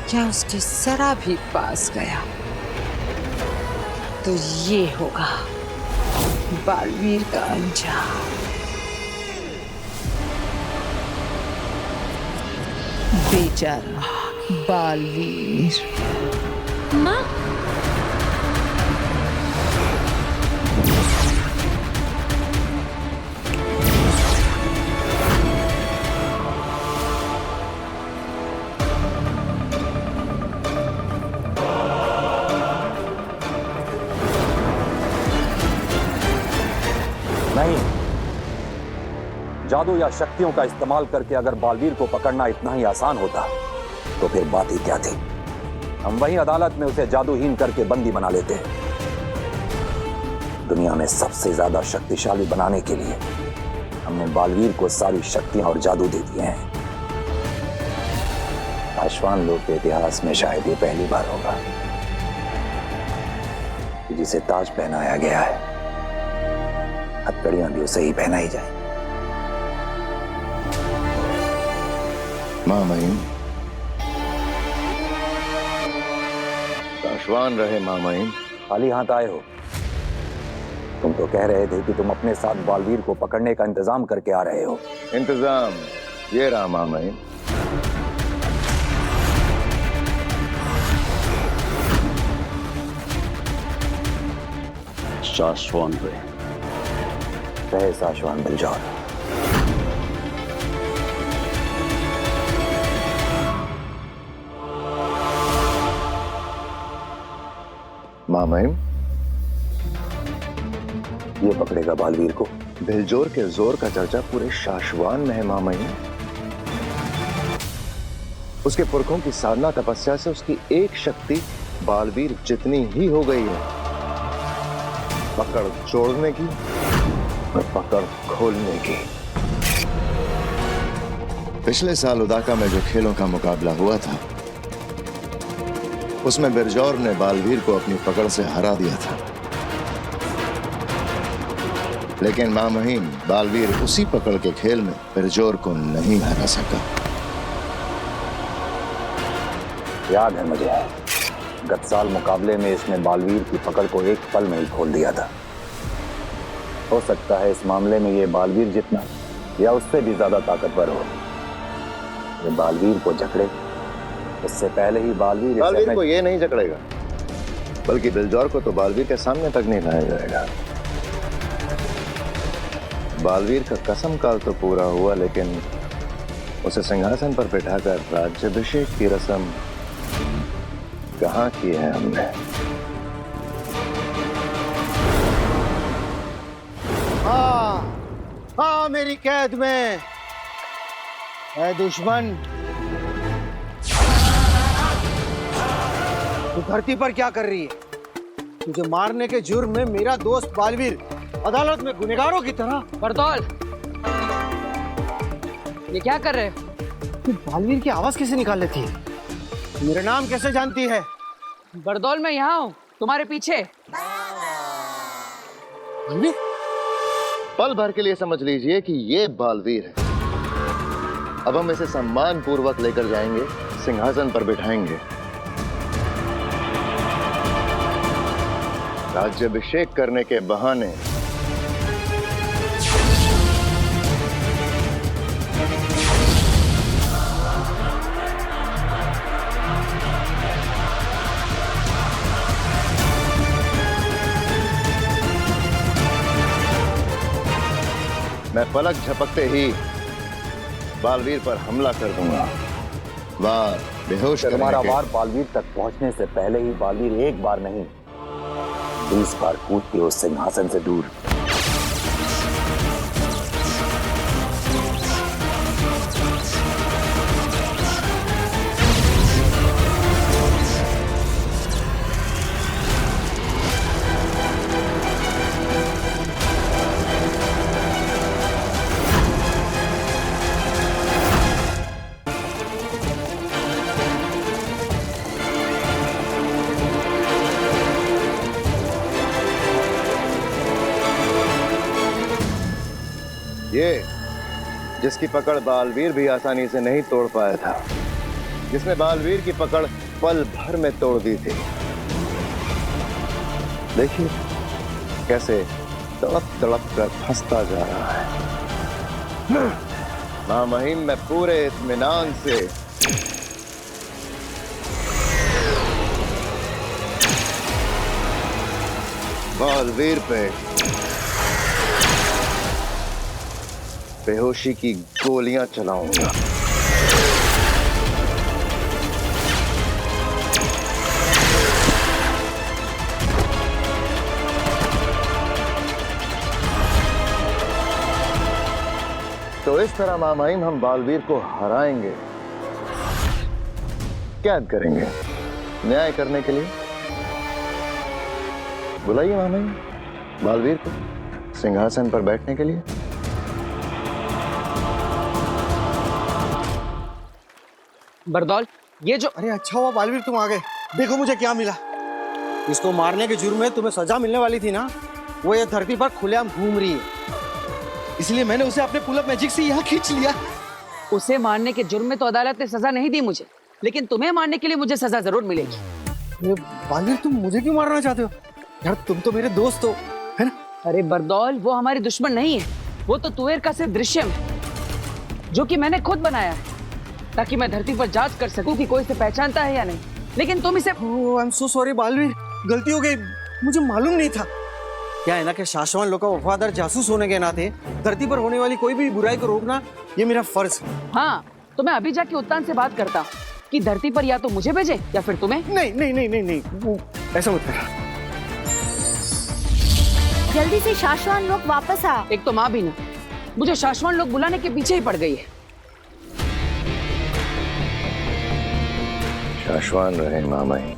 क्या उसकी जरा भी पास गया तो ये होगा बालवीर का अंजाम। बेचारा बालवीर। माँ, नहीं, जादू या शक्तियों का इस्तेमाल करके अगर बालवीर को पकड़ना इतना ही आसान होता तो फिर बात ही क्या थी। हम वही अदालत में उसे जादूहीन करके बंदी बना लेते। दुनिया में सबसे ज्यादा शक्तिशाली बनाने के लिए हमने बालवीर को सारी शक्तियां और जादू दे दिए हैं। आश्वान लोक के इतिहास में शायद ये पहली बार होगा कि जिसे ताज पहनाया गया है हथकड़ियां भी उसे ही पहनाई जाए। मां महिम, आश्वान रहे मां महिम। खाली हाथ आए हो? तुम तो कह रहे थे कि तुम अपने साथ बालवीर को पकड़ने का इंतजाम करके आ रहे हो। इंतजाम ये रहा मां महिम। सासवान रहे साशवान बिलजौर। मां महिम, ये पकड़ेगा बालवीर को। बिलजोर के जोर का चर्चा पूरे शाश्वान में है मां महिम। उसके पुरखों की साधना तपस्या से उसकी एक शक्ति बालवीर जितनी ही हो गई है, पकड़ जोड़ने की और पकड़ खोलने की। पिछले साल उदाका में जो खेलों का मुकाबला हुआ था उसमें बिरजौर ने बालवीर को अपनी पकड़ से हरा दिया था, लेकिन मां महिम बालवीर उसी पकड़ के खेल में बिरजौर को नहीं हरा सका। याद है मुझे, गत साल मुकाबले में इसने बालवीर की पकड़ को एक पल में ही खोल दिया था। हो सकता है इस मामले में ये बालवीर जितना या उससे भी ज्यादा ताकतवर हो। ये बालवीर को जकड़े उससे पहले ही बालवीर को ये नहीं जकड़ेगा, बल्कि बिलजौर को तो बालवीर के सामने तक नहीं लाया जाएगा। बालवीर का कसम काल तो पूरा हुआ, लेकिन उसे सिंहासन पर बैठाकर राज्याभिषेक की रस्म कहाँ की है हमने। हाँ मेरी कैद में है दुश्मन। तू धरती पर क्या कर रही है? तुझे मारने के जुर्म में मेरा दोस्त बालवीर अदालत में गुनहगारों की तरह। बरदौल, ये क्या कर रहे हो? तू बालवीर की आवाज कैसे निकाल लेती है? मेरा नाम कैसे जानती है? बरदौल, मैं यहाँ हूँ तुम्हारे पीछे। पल भर के लिए समझ लीजिए कि ये बालवीर है। अब हम इसे सम्मान पूर्वक लेकर जाएंगे, सिंहासन पर बिठाएंगे। राज्याभिषेक करने के बहाने मैं पलक झपकते ही बालवीर पर हमला कर दूंगा। वार बेहोश तुम्हारा वार बालवीर तक पहुंचने से पहले ही बालवीर एक बार नहीं 20 बार कूद के उस सिंहासन से दूर। ये जिसकी पकड़ बालवीर भी आसानी से नहीं तोड़ पाया था, जिसने बालवीर की पकड़ पल भर में तोड़ दी थी। देखिए कैसे तड़प तड़प कर फंसता जा रहा है। मां महिम में पूरे इत्मीनान से बालवीर पे बेहोशी की गोलियां चलाऊंगा। तो इस तरह मां महिम हम बालवीर को हराएंगे, कैद करेंगे न्याय करने के लिए। बुलाइए मां महिम बालवीर को सिंहासन पर बैठने के लिए। बरदौल, ये जो अरे अच्छा हुआ बालवीर तुम आ गए। देखो मुझे क्या मिला। इसको मारने के जुर्म में तुम्हें सजा मिलने वाली थी ना, वो ये धरती पर खुलेआम घूम रही है, इसलिए मैंने उसे अपने पुल अप मैजिक से यहाँ खींच लिया। उसे मारने के जुर्म में तो अदालत ने सजा नहीं दी मुझे, लेकिन तुम्हें मारने के लिए मुझे सजा जरूर मिलेगी। ये बालवीर तुम मुझे क्यों मारना चाहते हो यार? तुम तो मेरे दोस्त हो, है ना? अरे बरदौल, वो हमारी दुश्मन नहीं है, वो तो तुवेर का सिर्फ दृश्य है जो कि मैंने खुद बनाया है ताकि मैं धरती पर जांच कर सकूं कि कोई इसे पहचानता है या नहीं। लेकिन तुम इसे I am so sorry Baalveer, गलती हो गई, मुझे मालूम नहीं था। क्या है ना कि शाश्वान लोग का वफादार जासूस होने के नाते धरती पर होने वाली कोई भी बुराई को रोकना ये मेरा फर्ज है। हाँ, तो मैं अभी जाके उत्तान से बात करता हूँ कि धरती पर या तो मुझे भेजे या फिर तुम्हें। नहीं नहीं नहीं नहीं नहीं, वो ऐसा मत करना। जल्दी से शाश्वान लोग वापस आ। एक तो माँ भी ना मुझे शाश्वान लोग बुलाने के पीछे ही पड़ गई है। शाश्वान रहे मां महिम,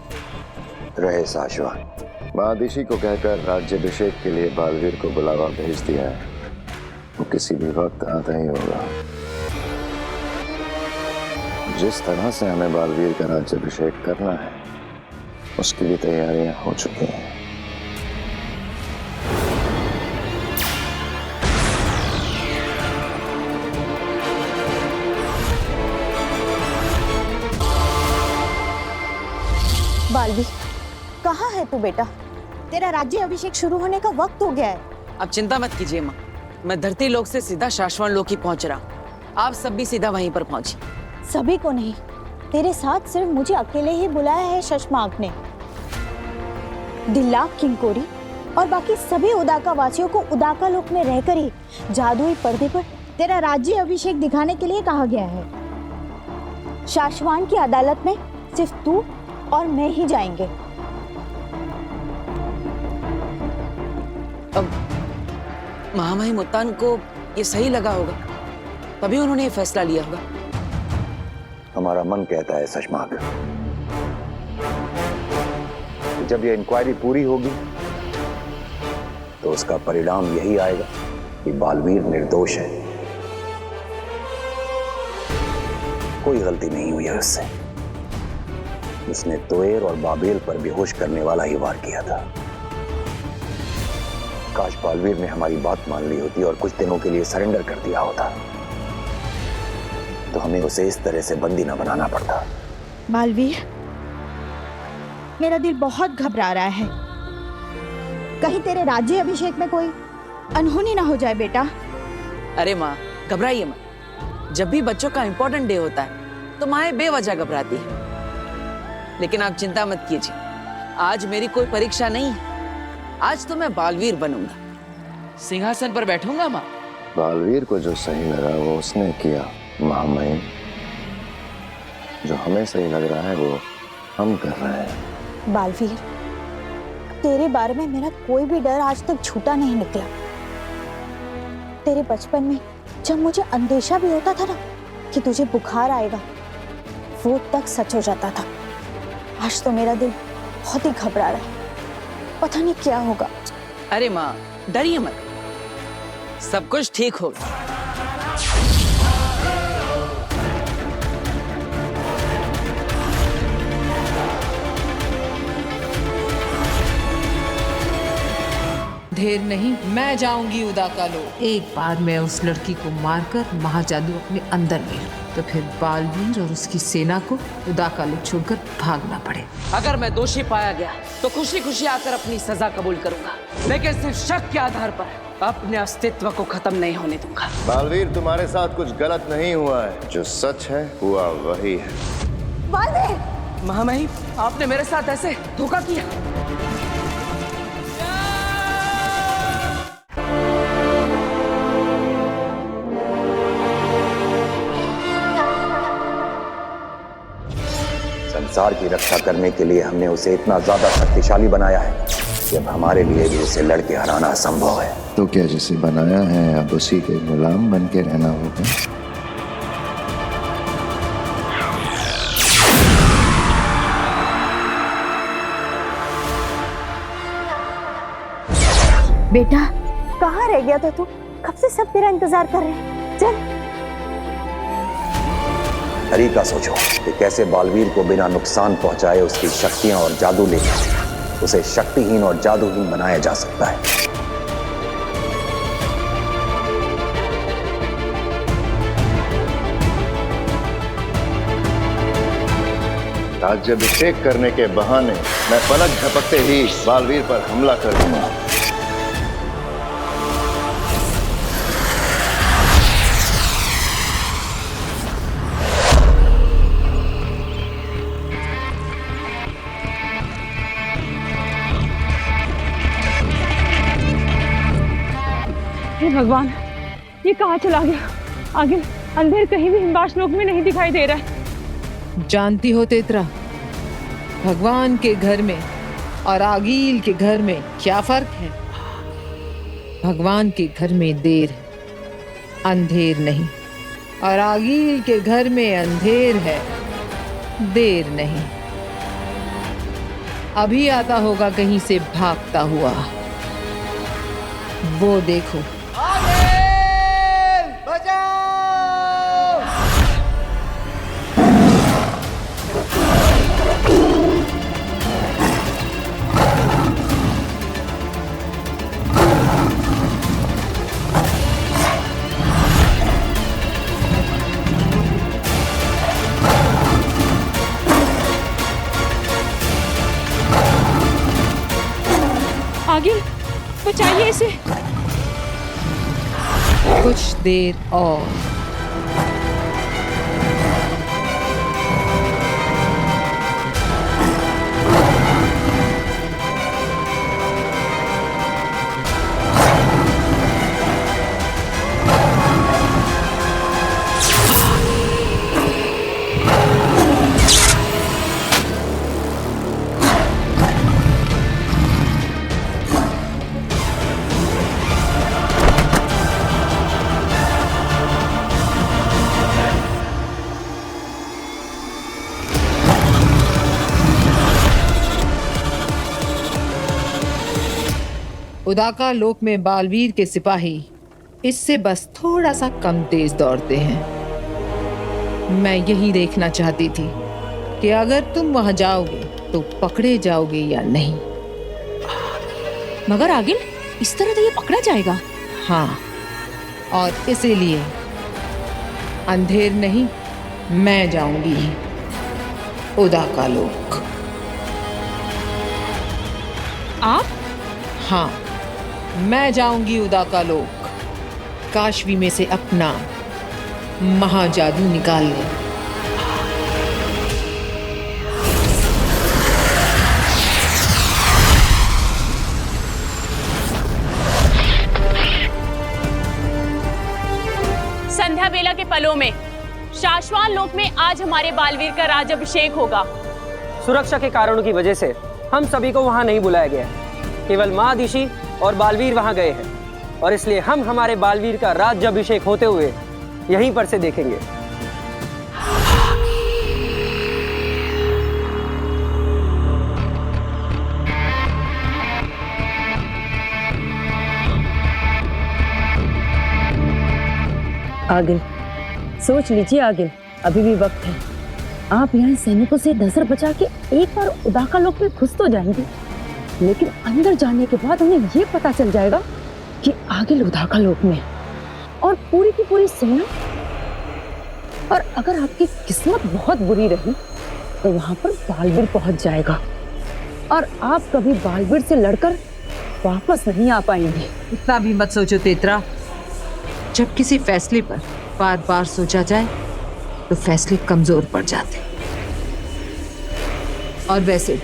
रहे शाश्वान। महादिशी को कहकर राज्याभिषेक के लिए बालवीर को बुलावा भेज दिया है, वो किसी भी वक्त आता ही होगा। जिस तरह से हमें बालवीर का राज्याभिषेक करना है उसकी भी तैयारियां हो चुकी हैं। बालवीर, कहाँ है तू बेटा? तेरा राज्य अभिषेक शुरू होने का वक्त हो गया है। अब चिंता मत कीजिए माँ, मैं धरती लोक से सीधा शाश्वान लोक ही पहुंच रहा हूँ। आप सब भी सीधा वहीं पर पहुंचिए। सभी को नहीं, तेरे साथ सिर्फ मुझे अकेले ही बुलाया है शशमांक ने। दिल्लाक किंकोरी और बाकी सभी उदाका वासियों को उदाका लोक में रहकर ही जादुई पर्दे पर तेरा राज्य अभिषेक दिखाने के लिए कहा गया है। शाश्वान की अदालत में सिर्फ तू और मैं ही जाएंगे। अब महामहिम उत्तान को ये सही लगा होगा, तभी उन्होंने ये फैसला लिया होगा। हमारा मन कहता है शशमांक, जब ये इंक्वायरी पूरी होगी तो उसका परिणाम यही आएगा कि बालवीर निर्दोष है, कोई गलती नहीं हुई है उससे। उसने तुवेर और बाबेल पर बेहोश करने वाला ही वार किया था। काश बालवीर ने हमारी बात मान ली होती और कुछ दिनों के लिए सरेंडर कर दिया होता, तो हमें उसे इस तरह से बंदी न बनाना पड़ता। बालवीर, मेरा दिल बहुत घबरा रहा है। कहीं तेरे राज्य अभिषेक में कोई अनहोनी ना हो जाए बेटा। अरे माँ, घबराइए मत। जब भी बच्चों का इंपॉर्टेंट डे होता है तो माएं बेवजह घबराती है, लेकिन आप चिंता मत कीजिए, आज मेरी कोई परीक्षा नहीं है। आज तो मैं बालवीर बनूंगा, सिंहासन पर बैठूंगा माँ। बालवीर को जो सही लगा वो उसने किया मां महिम, जो हमें सही लग रहा है वो हम कर रहे हैं। बालवीर, तेरे बारे में मेरा कोई भी डर आज तक झूठा नहीं निकला। तेरे बचपन में जब मुझे अंदेशा भी होता था ना कि तुझे बुखार आएगा, वो तक सच हो जाता था। आज तो मेरा दिल बहुत ही घबरा रहा है, पता नहीं क्या होगा। अरे माँ, डरिए मत, सब कुछ ठीक होगा। देर नहीं, मैं जाऊंगी उदाका लोक। एक बार मैं उस लड़की को मारकर महाजादू अपने अंदर ले लूं। तो फिर बालवीर और उसकी सेना को उदाकालोक छोड़कर भागना पड़े। अगर मैं दोषी पाया गया तो खुशी खुशी आकर अपनी सजा कबूल करूंगा, लेकिन सिर्फ शक के आधार पर अपने अस्तित्व को खत्म नहीं होने दूंगा। बालवीर, तुम्हारे साथ कुछ गलत नहीं हुआ है, जो सच है हुआ वही है। बालवीर! महामहिम, आपने मेरे साथ ऐसे धोखा किया। संसार की रक्षा करने के लिए हमने उसे इतना ज्यादा शक्तिशाली बनाया है कि अब हमारे लिए भी उसे लड़के हराना असंभव है। तो क्या जिसे बनाया है अब उसी के गुलाम बन के रहना होगा? बेटा, कहाँ रह गया था तू? कब से सब तेरा इंतजार कर रहे हैं। चल। तरीका सोचो कि कैसे बालवीर को बिना नुकसान पहुंचाए उसकी शक्तियां और जादू लेकर उसे शक्तिहीन और जादूहीन बनाया जा सकता है। राज्याभिषेक करने के बहाने मैं पलक झपकते ही बालवीर पर हमला कर दूंगा। हे भगवान, ये कहाँ चला गया? आगे अंधेर कहीं भी हिमवास लोक में नहीं दिखाई दे रहा है। जानती हो तेतरा, भगवान के घर में और आगील के घर में क्या फर्क है? भगवान के घर में देर है, अंधेर नहीं, और आगील के घर में अंधेर है, देर नहीं। अभी आता होगा कहीं से भागता हुआ, वो देखो। आगे बचाइए इसे। कुछ देर और। उदाका लोक में बालवीर के सिपाही इससे बस थोड़ा सा कम तेज दौड़ते हैं। मैं यही देखना चाहती थी कि अगर तुम वहां जाओगे तो पकड़े जाओगे या नहीं। मगर आगिल, इस तरह तो ये पकड़ा जाएगा। हाँ, और इसीलिए अंधेर नहीं, मैं जाऊंगी उदाका लोक। आप? हाँ, मैं जाऊंगी उदाका लोक, काशवी में से अपना महाजादू निकालने। संध्या बेला के पलों में शाश्वान लोक में आज हमारे बालवीर का राज्याभिषेक होगा। सुरक्षा के कारणों की वजह से हम सभी को वहां नहीं बुलाया गया है। केवल महादिशी और बालवीर वहां गए हैं, और इसलिए हम हमारे बालवीर का राज्याभिषेक होते हुए यहीं पर से देखेंगे। आगिल, सोच लीजिए आगिल, अभी भी वक्त है। आप यहाँ सैनिकों से नजर बचा के एक बार उदाका लोक में घुस तो जाएंगे, लेकिन अंदर जाने के बाद उन्हें ये पता चल जाएगा कि आगिल उदाका लोक में, और पूरी की पूरी सेना और अगर आपकी किस्मत बहुत बुरी रही तो वहां पर बालवीर पहुंच जाएगा और आप कभी बालवीर से लड़कर वापस नहीं आ पाएंगे। इतना भी मत सोचो तेतरा। जब किसी फैसले पर बार बार सोचा जाए तो फैसले कमजोर पड़ जाते। और वैसे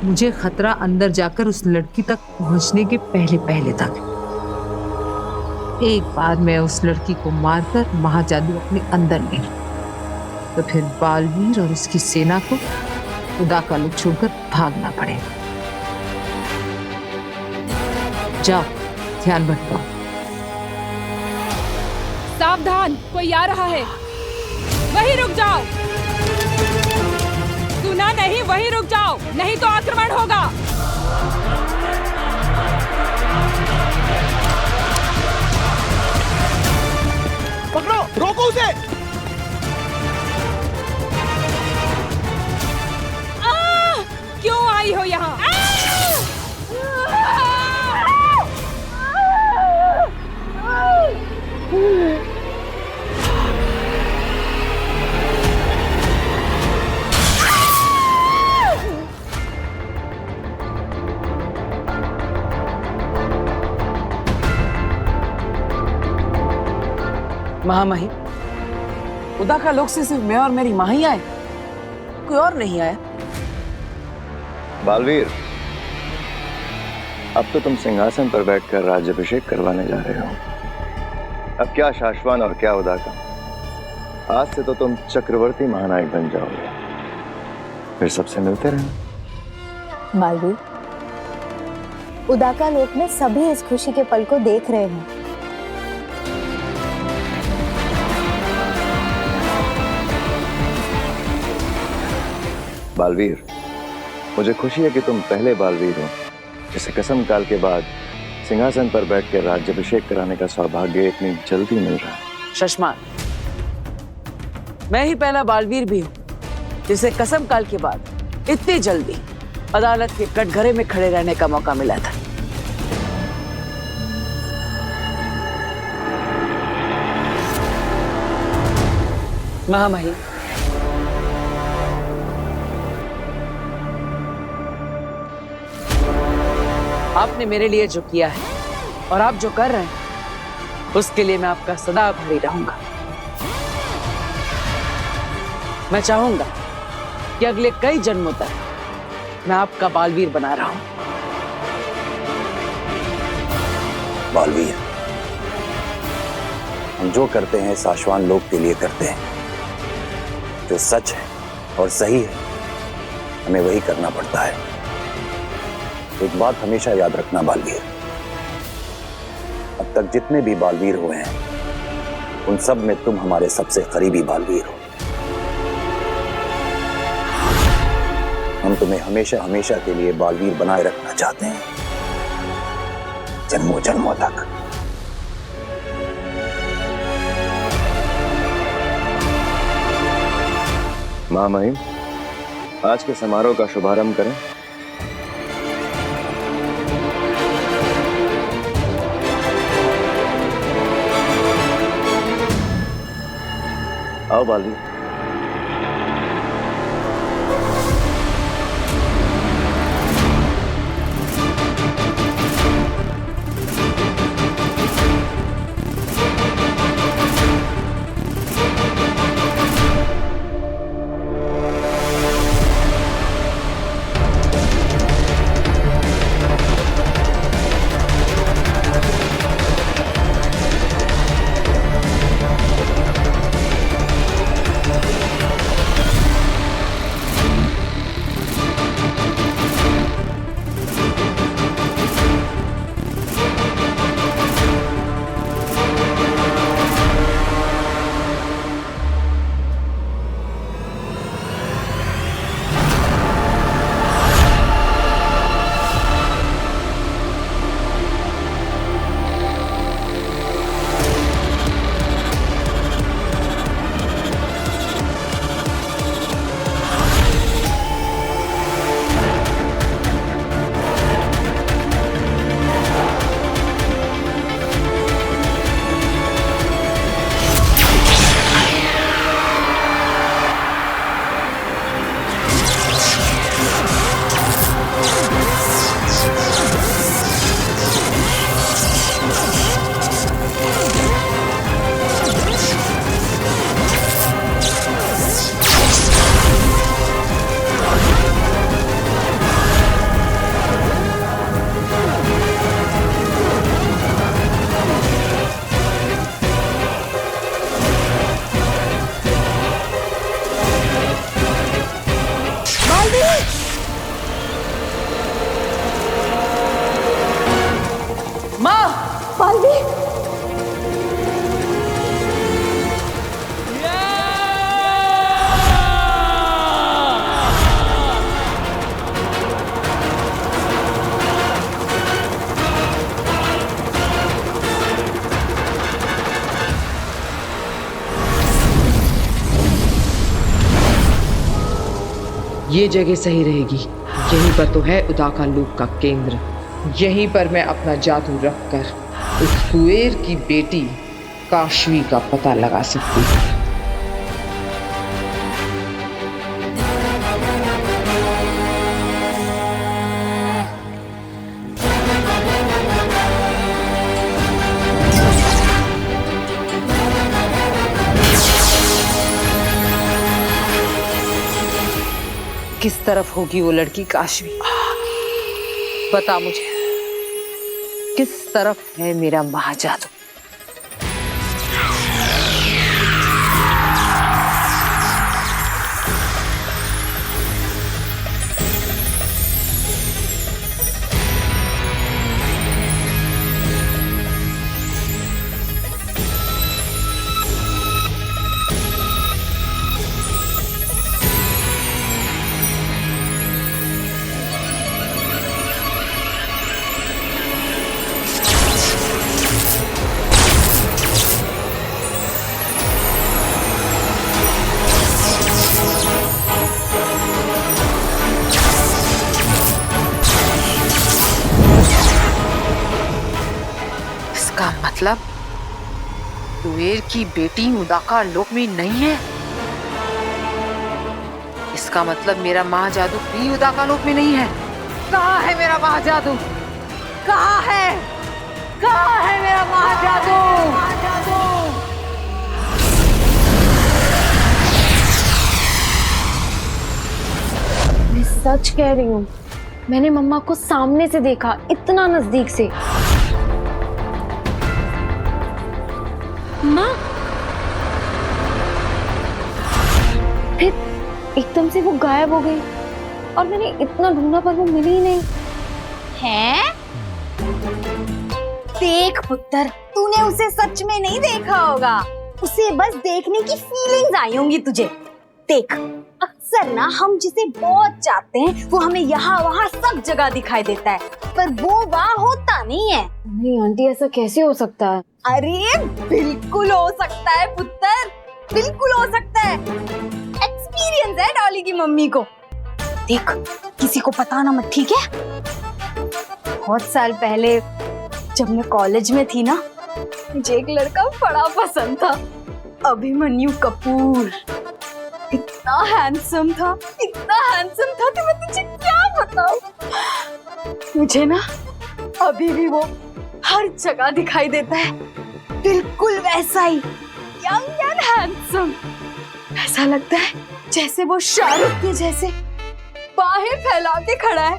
मुझे खतरा अंदर जाकर उस लड़की तक पहुंचने के पहले पहले तक। एक बार मैं उस लड़की को मारकर महाजादू अपने अंदर ले लूं, तो फिर बालवीर और उसकी सेना को खुदा का लुक छोड़कर भागना पड़ेगा। जाओ, ध्यान भटकाओ। सावधान, कोई आ रहा है। वहीं रुक जाओ। सुना नहीं? वहीं रुक जाओ, नहीं तो आक्रमण होगा। पकड़ो, रोको उसे। क्यों आई हो यहाँ? महामहिम, उदा का लोक से सिर्फ मैं और मेरी माँ ही आए, कोई और नहीं आया। बालवीर, अब तो तुम सिंहासन पर बैठकर राज्याभिषेक करवाने जा रहे हो। अब क्या शाश्वान और क्या उदा का, आज से तो तुम चक्रवर्ती महानायक बन जाओगे। फिर सबसे मिलते रहना। बालवीर, उदाका लोक में सभी इस खुशी के पल को देख रहे हैं। बालवीर, मुझे खुशी है कि तुम पहले बालवीर हो जिसे कसम काल के बाद सिंहासन पर बैठकर राज्याभिषेक कराने का सौभाग्य इतनी जल्दी मिल रहा है। शशमान, मैं ही पहला बालवीर भी हूँ जिसे कसम काल के बाद इतनी जल्दी अदालत के कटघरे में खड़े रहने का मौका मिला था। महामहिम, आपने मेरे लिए जो किया है और आप जो कर रहे हैं उसके लिए मैं आपका सदा आभारी रहूंगा। मैं चाहूंगा कि अगले कई जन्मों तक मैं आपका बालवीर बना रहा हूं। बालवीर, हम जो करते हैं शाश्वान लोक के लिए करते हैं। जो सच है और सही है हमें वही करना पड़ता है। एक बात हमेशा याद रखना बालवीर, अब तक जितने भी बालवीर हुए हैं उन सब में तुम हमारे सबसे करीबी बालवीर हो। हम तुम्हें हमेशा हमेशा के लिए बालवीर बनाए रखना चाहते हैं, जन्मों जन्मों तक। महामहिम, आज के समारोह का शुभारंभ करें। आओ बालवीर। ये जगह सही रहेगी। यहीं पर तो है उदाका लोक का केंद्र। यहीं पर मैं अपना जादू रखकर उस कुएर की बेटी काशवी का पता लगा सकती हूँ। किस तरफ होगी वो लड़की काशवी? बता मुझे, किस तरफ है मेरा महाजादू? मतलब कुएर की बेटी उदाका लोक में नहीं है। इसका मतलब मेरा महाजादू भी उदाका लोक में नहीं है। कहाँ है मेरा महाजादू? कहाँ है? कहाँ है मेरा महाजादू? मैं सच कह रही हूँ, मैंने मम्मा को सामने से देखा, इतना नजदीक से। माँ, फिर एकदम से वो गायब हो गई और मैंने इतना ढूंढा पर वो मिली ही नहीं। हैं? देख पुत्र, तूने उसे सच में नहीं देखा होगा, उसे बस देखने की फीलिंग्स आई होंगी तुझे। देख, अक्सर ना हम जिसे बहुत चाहते हैं वो हमें यहाँ वहाँ सब जगह दिखाई देता है, पर वो वहाँ होता नहीं है। नहीं आंटी, ऐसा कैसे हो सकता है? अरे बिल्कुल हो सकता है पुत्र, बिल्कुल हो सकता है। एक्सपीरियंस है डॉली की मम्मी को। देख, किसी को बताना मत, ठीक है? बहुत साल पहले जब मैं कॉलेज में थी ना, मुझे एक लड़का बड़ा पसंद था, अभिमन्यु कपूर। इतना हैंडसम था कि मैं तुझे क्या बताऊं। मुझे ना अभी भी वो हर जगह दिखाई देता है, बिल्कुल वैसा ही, यंग एंड हैंडसम। ऐसा लगता है जैसे वो शाहरुख के जैसे बाहें फैला के खड़ा है,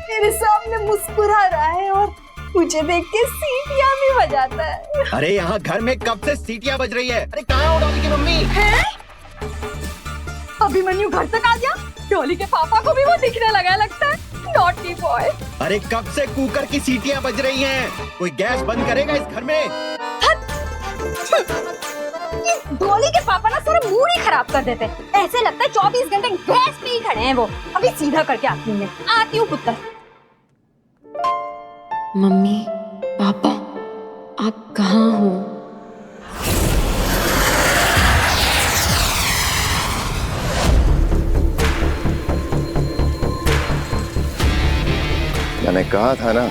मेरे सामने मुस्कुरा रहा है और मुझे देख के सीटियां भी बजाता है। अरे यहाँ घर में कब से सीटियां बज रही है? अरे कहाँ हो डॉली की मम्मी? है? अभिमन्यु घर तक आ गया। डॉली के पापा को भी वो दिखने लगा लगता है। Naughty boy. अरे कब से कुकर की सीटियां बज रही हैं? कोई गैस बंद करेगा इस घर में? ये डॉली के पापा ना सारा मूड ही खराब कर देते हैं। ऐसे लगता है 24 घंटे गैस पे ही खड़े हैं वो। अभी सीधा करके आती हूँ मैं। आती हूँ पुत्र। मम्मी, पापा, आप कहाँ हो? मैंने कहा था ना,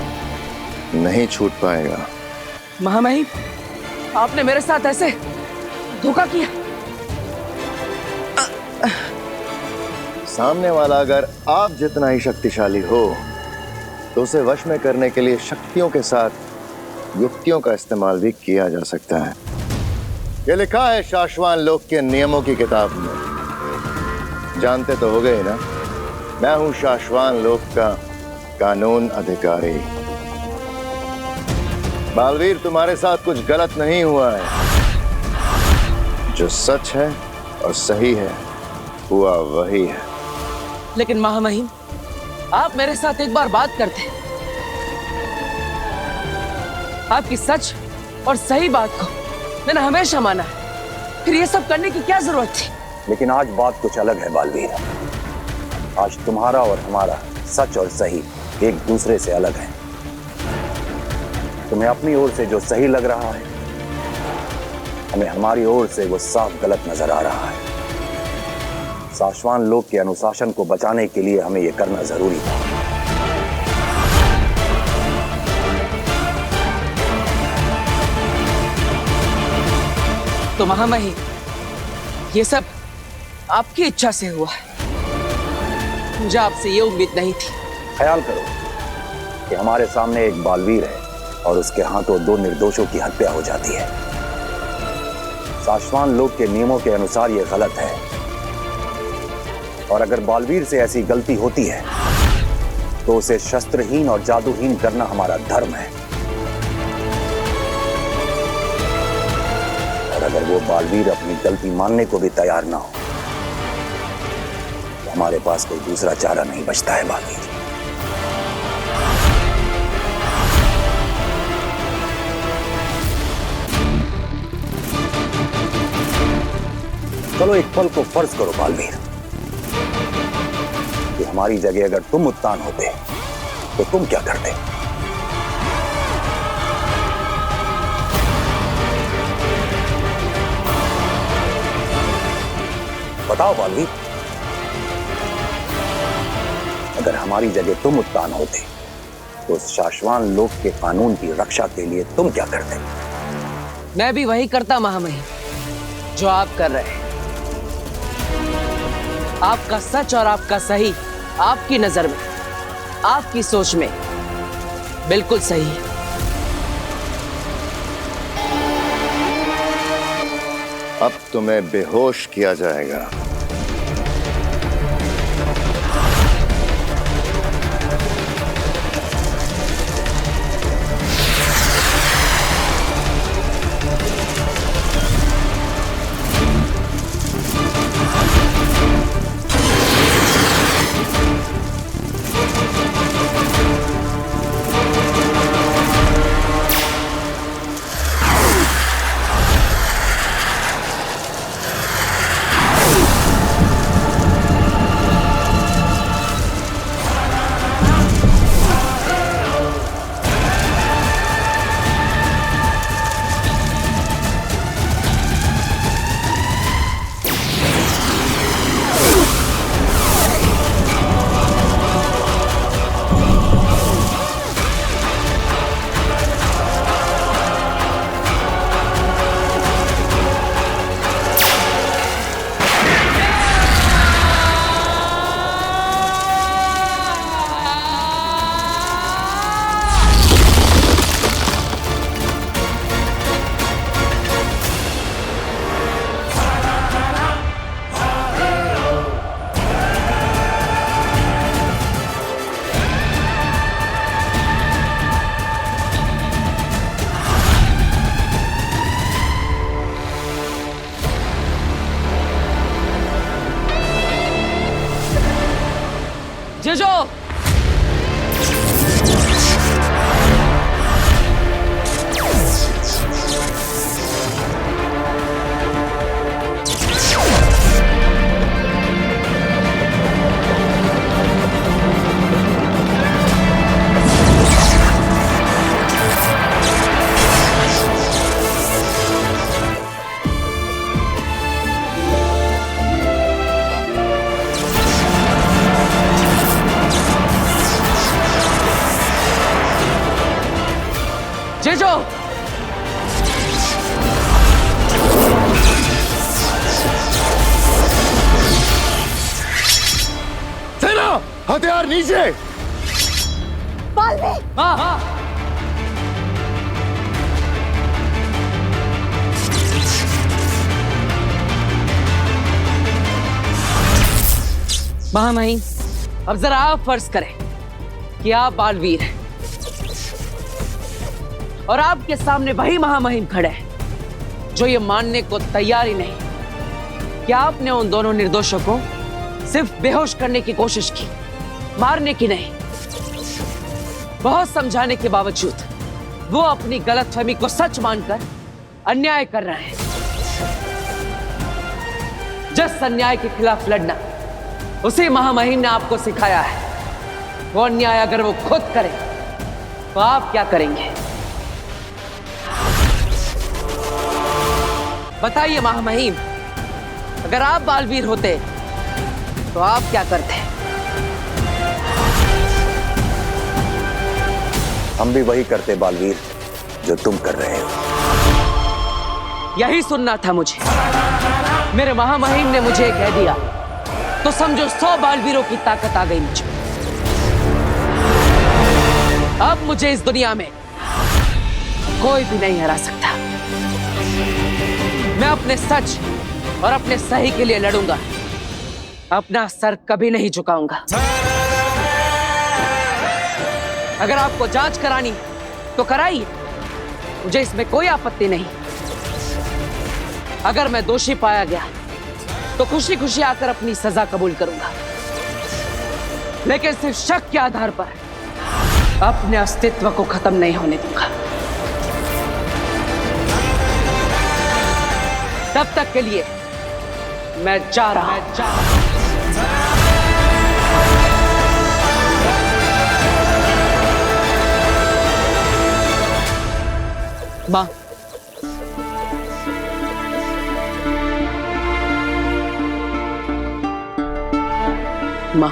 नहीं छूट पाएगा। महामहिम, आपने मेरे साथ ऐसे धोखा किया। सामने वाला अगर आप जितना ही शक्तिशाली हो तो उसे वश में करने के लिए शक्तियों के साथ युक्तियों का इस्तेमाल भी किया जा सकता है। ये लिखा है शाश्वान लोक के नियमों की किताब में। जानते तो हो गए ना, मैं हूं शाश्वान लोक का कानून अधिकारी। बालवीर, तुम्हारे साथ कुछ गलत नहीं हुआ है। जो सच है और सही है हुआ वही है। लेकिन महामहिम, आप मेरे साथ एक बार बात करते। आपकी सच और सही बात को मैंने हमेशा माना है, फिर ये सब करने की क्या जरूरत थी? लेकिन आज बात कुछ अलग है बालवीर। आज तुम्हारा और हमारा सच और सही एक दूसरे से अलग है। तुम्हें अपनी ओर से जो सही लग रहा है, हमें हमारी ओर से वो साफ गलत नजर आ रहा है। साशवान लोक के अनुशासन को बचाने के लिए हमें यह करना जरूरी था। तो महामहिम, ये सब आपकी इच्छा से हुआ है। मुझे आपसे ये उम्मीद नहीं थी। ख्याल करो कि हमारे सामने एक बालवीर है और उसके हाथों 2 निर्दोषों की हत्या हो जाती है। साशवान लोक के नियमों के अनुसार यह गलत है, और अगर बालवीर से ऐसी गलती होती है तो उसे शस्त्रहीन और जादूहीन करना हमारा धर्म है। और अगर वो बालवीर अपनी गलती मानने को भी तैयार ना हो तो हमारे पास कोई दूसरा चारा नहीं बचता है बालवीर। चलो एक पल को फर्ज करो बालवीर कि हमारी जगह अगर तुम उत्तान होते तो तुम क्या करते? बताओ बालवीर, अगर हमारी जगह तुम उत्तान होते तो साशवान लोक के कानून की रक्षा के लिए तुम क्या करते? मैं भी वही करता महामहिम जो आप कर रहे हैं। आपका सच और आपका सही आपकी नजर में, आपकी सोच में बिल्कुल सही है। अब तुम्हें बेहोश किया जाएगा। जेजो, जेजो, सेना, हथियार नीचे। बालवीर! हाँ हाँ। महामहिम, अब जरा आप फर्ज करें कि आप बालवीर हैं और आपके सामने वही महामहिम खड़े हैं जो ये मानने को तैयार ही नहीं कि आपने उन दोनों निर्दोषों को सिर्फ बेहोश करने की कोशिश की, मारने की नहीं। बहुत समझाने के बावजूद वो अपनी गलतफहमी को सच मानकर अन्याय कर रहे हैं। जिस अन्याय के खिलाफ लड़ना उसी महामहिम ने आपको सिखाया है, वो अन्याय अगर वो खुद करे तो आप क्या करेंगे? बताइए महामहिम, अगर आप बालवीर होते तो आप क्या करते हैं? हम भी वही करते बालवीर जो तुम कर रहे हो। यही सुनना था मुझे। मेरे महामहिम ने मुझे कह दिया तो समझो 100 बालवीरों की ताकत आ गई मुझे। अब मुझे इस दुनिया में कोई भी नहीं हरा सकता। मैं अपने सच और अपने सही के लिए लड़ूंगा। अपना सर कभी नहीं झुकाऊंगा। अगर आपको जांच करानी तो कराइए, मुझे इसमें कोई आपत्ति नहीं। अगर मैं दोषी पाया गया तो खुशी खुशी आकर अपनी सजा कबूल करूंगा, लेकिन सिर्फ शक के आधार पर अपने अस्तित्व को खत्म नहीं होने दूंगा। तब तक के लिए मैं जा रहा हूं। मां, मां,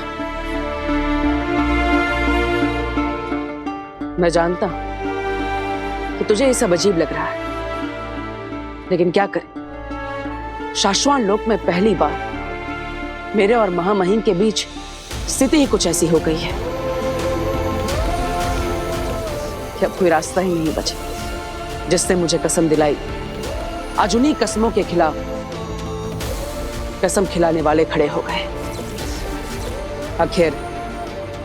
मैं जानता हूं कि तुझे ये सब अजीब लग रहा है, लेकिन क्या करें, शाश्वान लोक में पहली बार मेरे और महामहिम के बीच स्थिति ही कुछ ऐसी हो गई है कि अब कोई रास्ता ही नहीं बचा। जिसने मुझे कसम दिलाई, आज उन्हीं कसमों के खिलाफ कसम खिलाने वाले खड़े हो गए। आखिर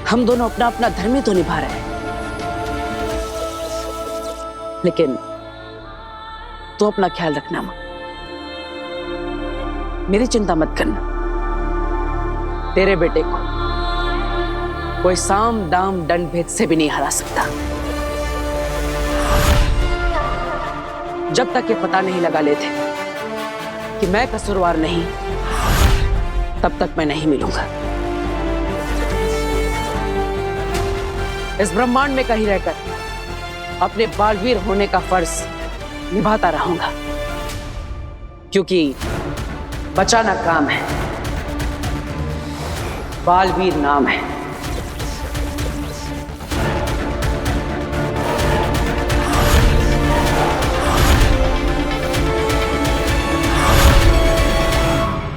हम दोनों अपना अपना धर्म ही तो निभा रहे हैं, लेकिन तो अपना ख्याल रखना मां, मेरी चिंता मत करना। तेरे बेटे को कोई साम दाम दंड भेद से भी नहीं हरा सकता। जब तक ये पता नहीं लगा लेते कि मैं कसूरवार नहीं, तब तक मैं नहीं मिलूंगा। इस ब्रह्मांड में कहीं रहकर अपने बालवीर होने का फर्ज निभाता रहूंगा, क्योंकि बचाना काम है, बालवीर नाम है।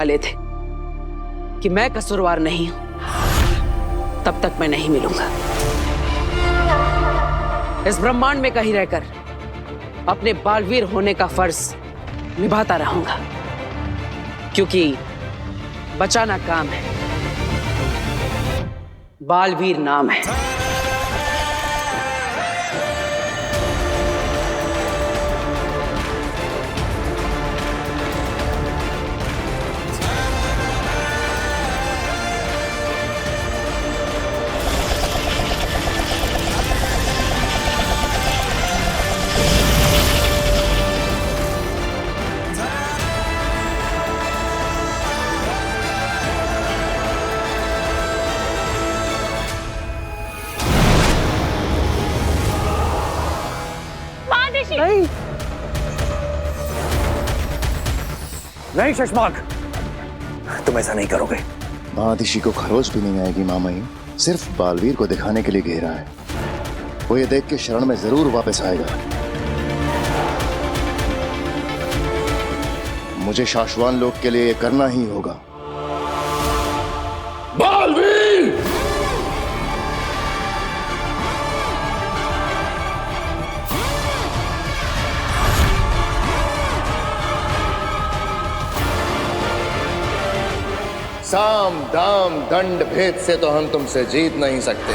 ले थे कि मैं कसूरवार नहीं हूं, तब तक मैं नहीं मिलूंगा। इस ब्रह्मांड में कहीं रहकर अपने बालवीर होने का फर्ज निभाता रहूंगा, क्योंकि बचाना काम है, बालवीर नाम है। नहीं शशमाक, तुम ऐसा नहीं करोगे। महादिशी को खरोच भी नहीं आएगी मामई, सिर्फ बालवीर को दिखाने के लिए घेरा है। वो ये देख के शरण में जरूर वापस आएगा। मुझे शाश्वान लोक के लिए ये करना ही होगा। बालवीर! साम दाम दंड भेद से तो हम तुमसे जीत नहीं सकते,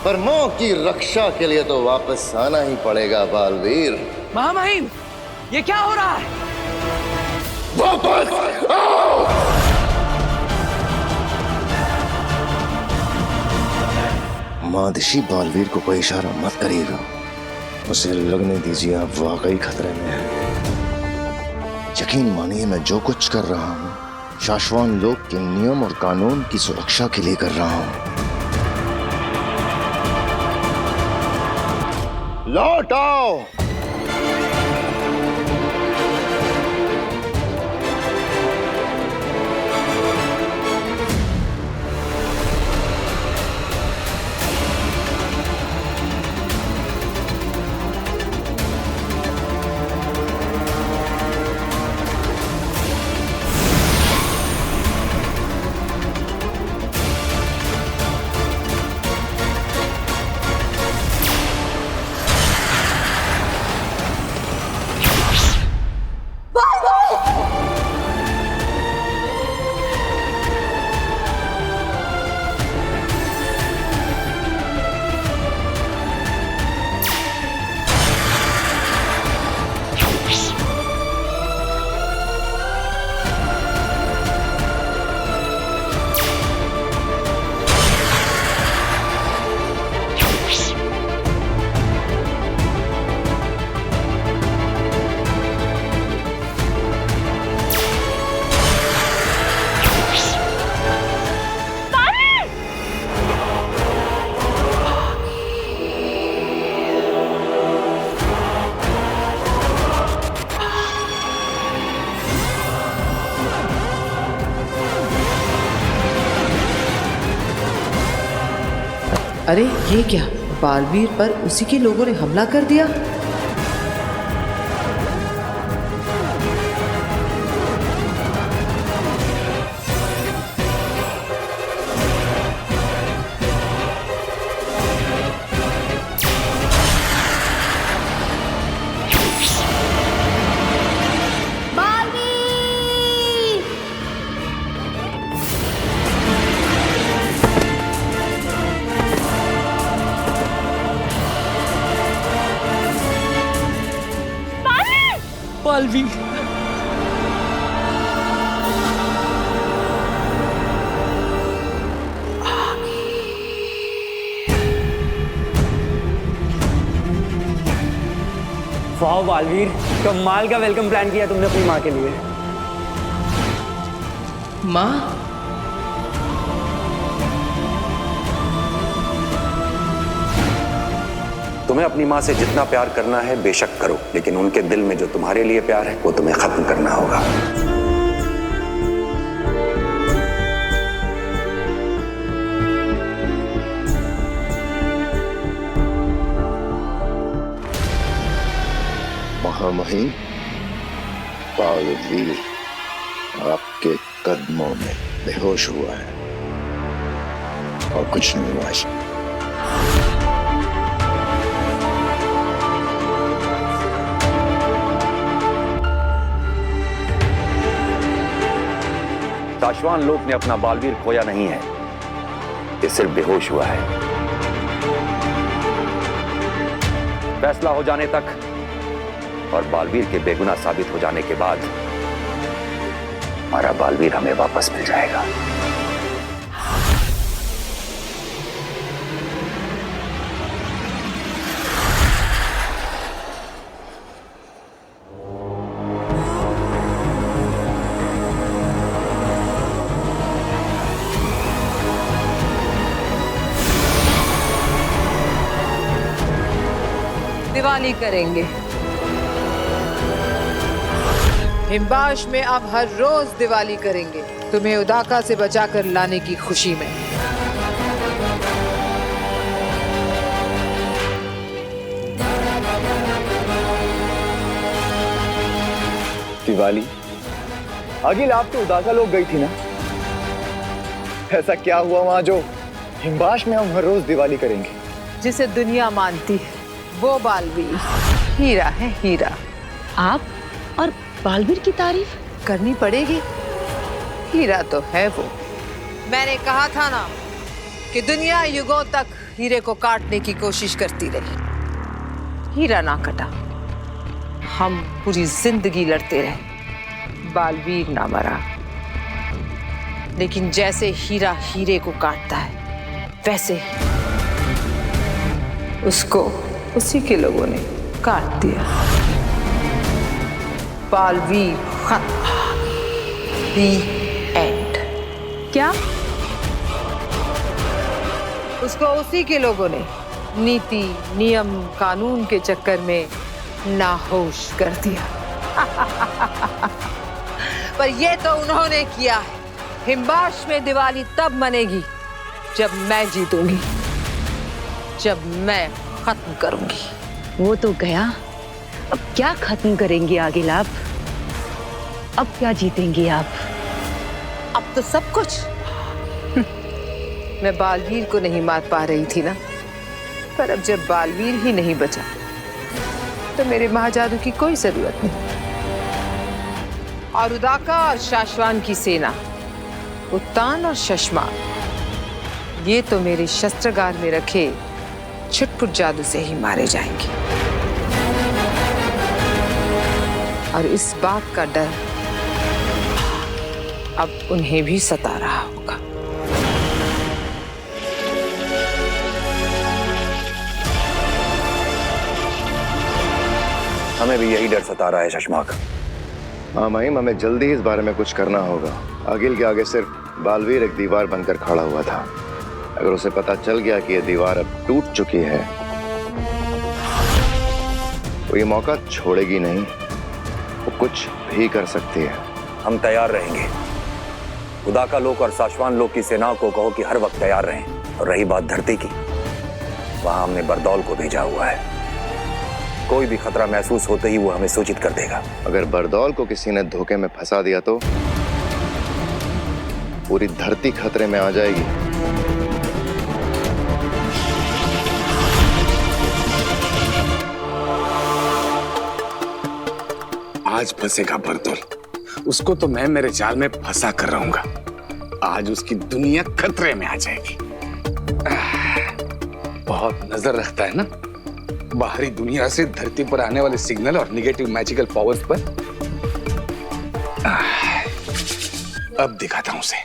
पर मोह की रक्षा के लिए तो वापस आना ही पड़ेगा बालवीर। महामहिम, ये क्या हो रहा है? वापस आओ! महादिशी बालवीर को कोई इशारा मत करिएगा, उसे लगने दीजिए आप वाकई खतरे में हैं। यकीन मानिए मैं जो कुछ कर रहा हूं शाश्वान लोक के नियम और कानून की सुरक्षा के लिए कर रहा हूं। लौट आओ! अरे ये क्या, बालवीर पर उसी के लोगों ने हमला कर दिया। बालवीर, वाह बालवीर, कमाल का वेलकम प्लान किया तुमने अपनी माँ के लिए। माँ? तुम्हें अपनी माँ से जितना प्यार करना है बेशक करो, लेकिन उनके दिल में जो तुम्हारे लिए प्यार है वो तुम्हें खत्म करना होगा। महामहिम बालवीर आपके कदमों में बेहोश हुआ है और कुछ नहीं हुआ। साशवान लोक ने अपना बालवीर खोया नहीं है, ये सिर्फ बेहोश हुआ है। फैसला हो जाने तक और बालवीर के बेगुनाह साबित हो जाने के बाद हमारा बालवीर हमें वापस मिल जाएगा। दिवाली करेंगे। हिमबाश में अब हर रोज दिवाली करेंगे, तुम्हें उदाका से बचाकर लाने की खुशी में। दिवाली? अगिल, आप तो उदाका लोग गई थी ना? ऐसा क्या हुआ वहां जो हिमबाश में हम हर रोज दिवाली करेंगे? जिसे दुनिया मानती है वो बालवीर हीरा है, हीरा। आप और बालवीर की तारीफ करनी पड़ेगी, हीरा तो है वो। मैंने कहा था ना कि दुनिया युगों तक हीरे को काटने की कोशिश करती रही, हीरा ना कटा। हम पूरी जिंदगी लड़ते रहे, बालवीर ना मरा। लेकिन जैसे हीरा हीरे को काटता है, वैसे ही उसको उसी के लोगों ने काट दिया। बालवीर खत्म। The end। क्या? उसको उसी के लोगों ने नीति, नियम, कानून के चक्कर में नाहोश कर दिया। पर ये तो उन्होंने किया है। हिमबाश में दिवाली तब मनेगी जब मैं जीतूंगी, जब मैं खत्म करूंगी। वो तो गया, अब क्या खत्म करेंगी आगिल आप? अब क्या जीतेंगी आप? अब तो सब कुछ। मैं बालवीर को नहीं मार पा रही थी ना, पर अब जब बालवीर ही नहीं बचा तो मेरे महाजादू की कोई जरूरत नहीं। और उदाका और शाश्वान की सेना, उत्तान और शशमान, ये तो मेरे शस्त्रागार में रखे छुटपुट जादू से ही मारे जाएंगे। और इस बात का डर अब उन्हें भी सता रहा होगा। हमें भी यही डर सता रहा है शशमाक। हाँ महिम, हमें जल्दी इस बारे में कुछ करना होगा। अगिल के आगे सिर्फ बालवीर एक दीवार बनकर खड़ा हुआ था। अगर उसे पता चल गया कि यह दीवार अब टूट चुकी है तो ये मौका छोड़ेगी नहीं, वो कुछ भी कर सकती है। हम तैयार रहेंगे। उदाका लोक और साशवान लोक की सेनाओं को कहो कि हर वक्त तैयार रहें। और रही बात धरती की, वहां हमने बरदौल को भेजा हुआ है। कोई भी खतरा महसूस होते ही वो हमें सूचित कर देगा। अगर बरदौल को किसी ने धोखे में फंसा दिया तो पूरी धरती खतरे में आ जाएगी। आज फंसेगा बरदौल, उसको तो मैं मेरे जाल में फंसा कर रहूंगा। आज उसकी दुनिया खतरे में आ जाएगी। बहुत नजर रखता है ना बाहरी दुनिया से धरती पर आने वाले सिग्नल और निगेटिव मैजिकल पावर्स पर। अब दिखाता हूं उसे।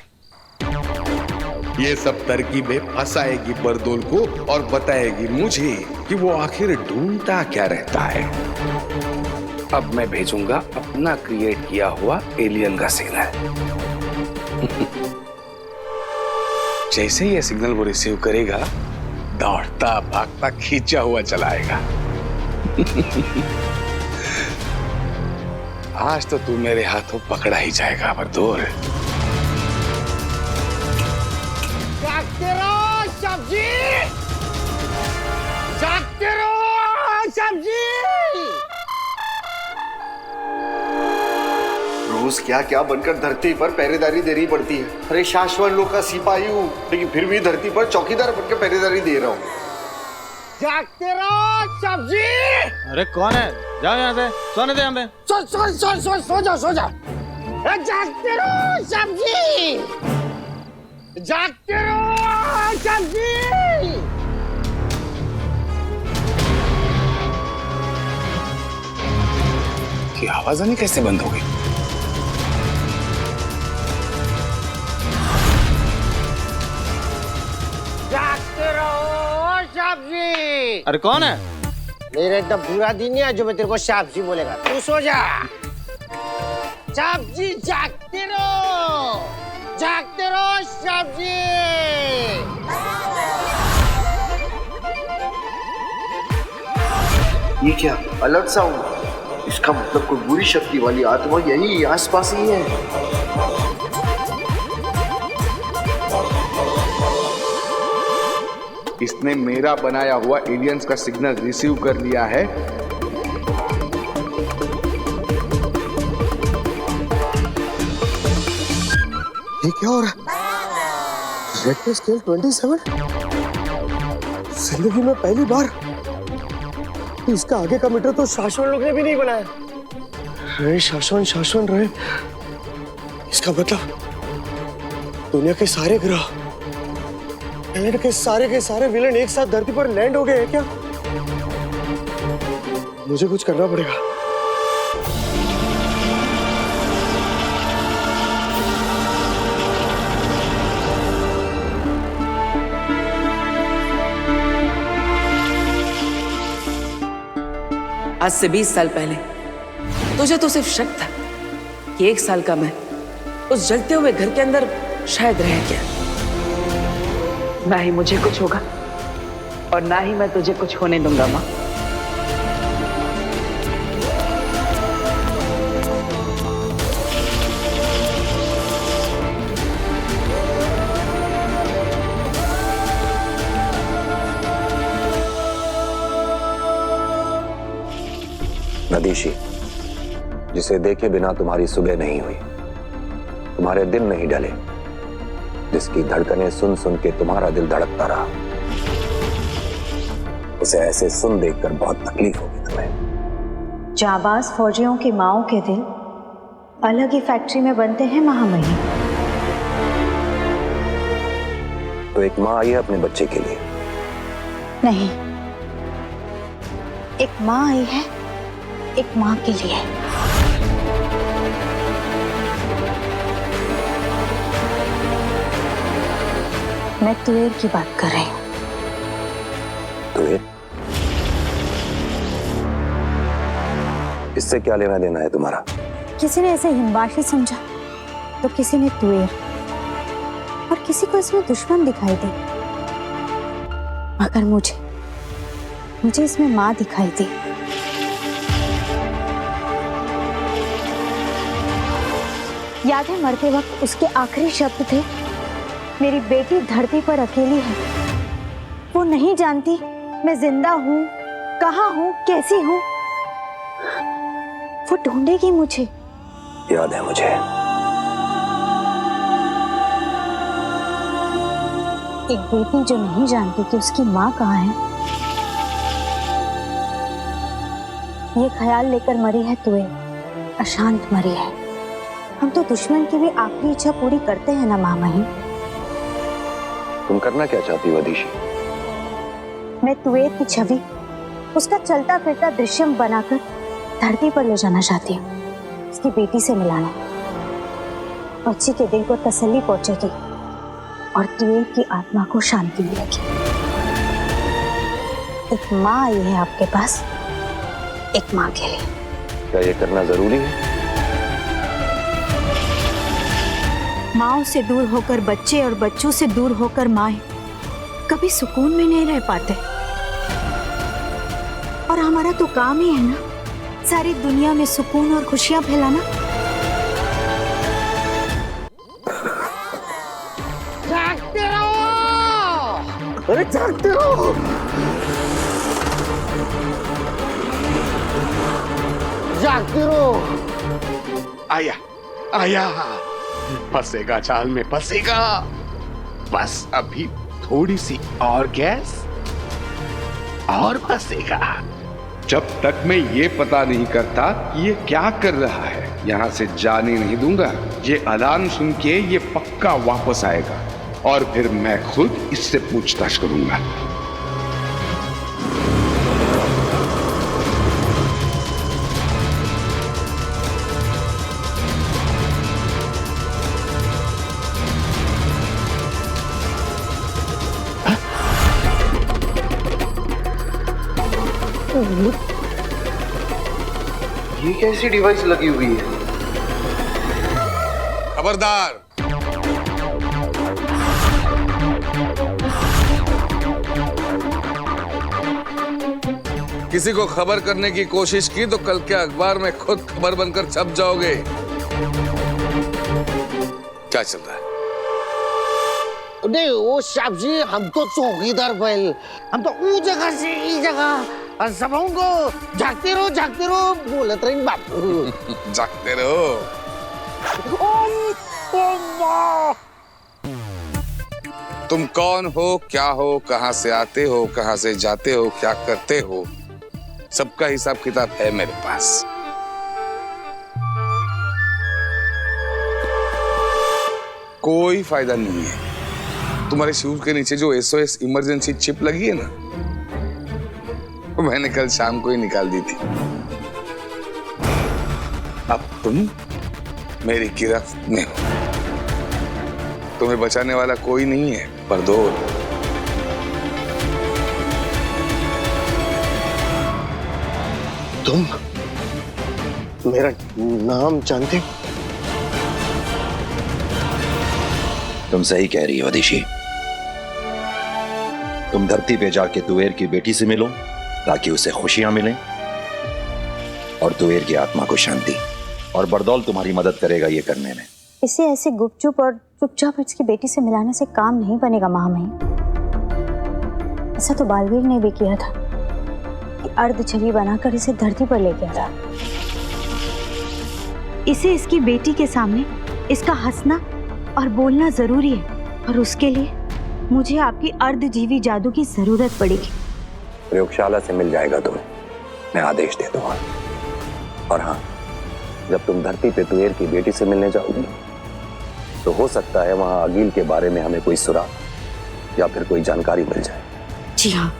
ये सब तरकीबें फंसाएगी बरदौल को और बताएगी मुझे कि वो आखिर ढूंढता क्या रहता है। अब मैं भेजूंगा अपना क्रिएट किया हुआ एलियन का सिग्नल। जैसे ही ये सिग्नल वो रिसीव करेगा, दौड़ता भागता खींचा हुआ चलाएगा। आज तो तू मेरे हाथों पकड़ा ही जाएगा बरदौल। जागते रहो सब्जी, जागते रहो सब्जी। रोज क्या क्या बनकर धरती पर पहरेदारी देनी पड़ती है। अरे शाश्वत लोग का सिपाही हूँ, लेकिन फिर भी धरती पर चौकीदार बनकर पहरेदारी दे रहा हूँ। जागते रहो सब्जी। अरे कौन है? जाओ यहाँ से, सोने दे हमें। सो जा। जागते रहो सब्जी, जागते रहो सब्जी। की आवाज आनी कैसे बंद हो गई? जागते रहो सब्जी। अरे कौन है? मेरा एकदम बुरा दिन नहीं है जो मैं तेरे को सब्जी बोलेगा। तू सो जा। सब्जी जागते रहो सब्जी। ये क्या अलर्ट साउंड? इसका मतलब कोई बुरी शक्ति वाली आत्मा यही आसपास ही है। इसने मेरा बनाया हुआ एलियंस का सिग्नल रिसीव कर लिया है। ये क्या हो रहा है? Richter scale 27? जिंदगी में पहली बार। इसका आगे का मीटर तो शाश्वत लोग ने भी नहीं बनाया। रहे शाश्वत रहे। इसका मतलब दुनिया के सारे ग्रह, प्लैनेट के सारे विलन एक साथ धरती पर लैंड हो गए हैं क्या? मुझे कुछ करना पड़ेगा। आज से 20 साल पहले तुझे तो सिर्फ शक था कि 1 साल का मैं उस जलते हुए घर के अंदर शायद रह गया। ना ही मुझे कुछ होगा और ना ही मैं तुझे कुछ होने दूंगा माँ। नदीशी, जिसे देखे बिना तुम्हारी सुबह नहीं हुई, तुम्हारे दिन नहीं ढले, जिसकी धड़कनें सुन सुन के तुम्हारा दिल धड़कता रहा, उसे ऐसे सुन देखकर बहुत तकलीफ होगी तुम्हें। जाबाज फौजियों की माओं के दिल अलग ही फैक्ट्री में बनते हैं महामहिम। तो एक माँ आई है अपने बच्चे के लिए? नहीं, एक माँ आई है एक माँ के लिए। मैं तुएर की बात कर रही हूँ। तुएर? इससे क्या लेना देना है तुम्हारा? किसी ने इसे हिमवाशी समझा तो किसी ने तुएर, और किसी को इसमें दुश्मन दिखाई दी, मगर मुझे इसमें माँ दिखाई दी। याद है मरते वक्त उसके आखिरी शब्द थे, मेरी बेटी धरती पर अकेली है, वो नहीं जानती मैं जिंदा हूँ, कहाँ हूँ, कैसी हूँ, वो ढूंढेगी मुझे। याद है मुझे। एक बेटी जो नहीं जानती कि उसकी माँ कहाँ है, ये ख्याल लेकर मरी है तुए, अशांत मरी है। हम तो दुश्मन की भी आखिरी इच्छा पूरी करते हैं ना माँ मही। तुम करना क्या चाहती हो अदिशि? मैं तुए की छवि उसका चलता फिरता दृश्यम बनाकर धरती पर ले जाना चाहती हूँ, उसकी बेटी से मिलाना। बच्ची के दिल को तसल्ली पहुंचेगी और तुए की आत्मा को शांति मिलेगी। एक माँ आई है आपके पास, एक माँ के लिए। क्या ये करना जरूरी है? माँओं से दूर होकर बच्चे और बच्चों से दूर होकर माएं कभी सुकून में नहीं रह पाते। और हमारा तो काम ही है ना, सारी दुनिया में सुकून और खुशियां फैलाना। जागते रहो, अरे जागते रहो। जागते रहो। आया आया, फंसेगा चाल में फंसेगा। बस अभी थोड़ी सी और गैस और फंसेगा। जब तक मैं ये पता नहीं करता कि ये क्या कर रहा है, यहाँ से जाने नहीं दूंगा। ये अलार्म सुन के ये पक्का वापस आएगा और फिर मैं खुद इससे पूछताछ करूंगा। ये कैसी डिवाइस लगी हुई है? खबरदार, किसी को खबर करने की कोशिश की तो कल के अखबार में खुद खबर बनकर छप जाओगे। क्या चल रहा है? नहीं वो साहब जी, हम तो चौकीदार बैल, हम तो वो जगह से इस जगह और सब को जागते रहो बोलत रही बापू। जागते रहो। तुम कौन हो, क्या हो, कहां से आते हो, कहां से जाते हो, क्या करते हो, सबका हिसाब किताब है मेरे पास। कोई फायदा नहीं है। तुम्हारे शूज के नीचे जो SOS इमरजेंसी चिप लगी है ना, मैंने कल शाम को ही निकाल दी थी। अब तुम मेरी गिरफ्त में हो। तुम्हें बचाने वाला कोई नहीं है, बरदोल। तुम मेरा नाम जानते हो? तुम सही कह रही हो अदिशि। तुम धरती पे जाके तुएर की बेटी से मिलो ताकि उसे खुशियां मिलें और तुएर की आत्मा को शांति। और बरदौल तुम्हारी मदद करेगा ये करने में। इसे ऐसे गुपचुप और चुपचाप इसकी बेटी से मिलाने से काम नहीं बनेगा महामहिम। ऐसा तो बालवीर ने भी किया था कि अर्ध छवि बनाकर इसे धरती पर ले गया था। इसे इसकी बेटी के सामने इसका हंसना और बोलना जरूरी है, और उसके लिए मुझे आपकी अर्धजीवी जादू की जरूरत पड़ेगी। प्रयोगशाला से मिल जाएगा तुम्हें, मैं आदेश दे दूंगा। और हाँ, जब तुम धरती पे तुएर की बेटी से मिलने जाओगी तो हो सकता है वहां आगिल के बारे में हमें कोई सुराग या फिर कोई जानकारी मिल जाए। जी हाँ,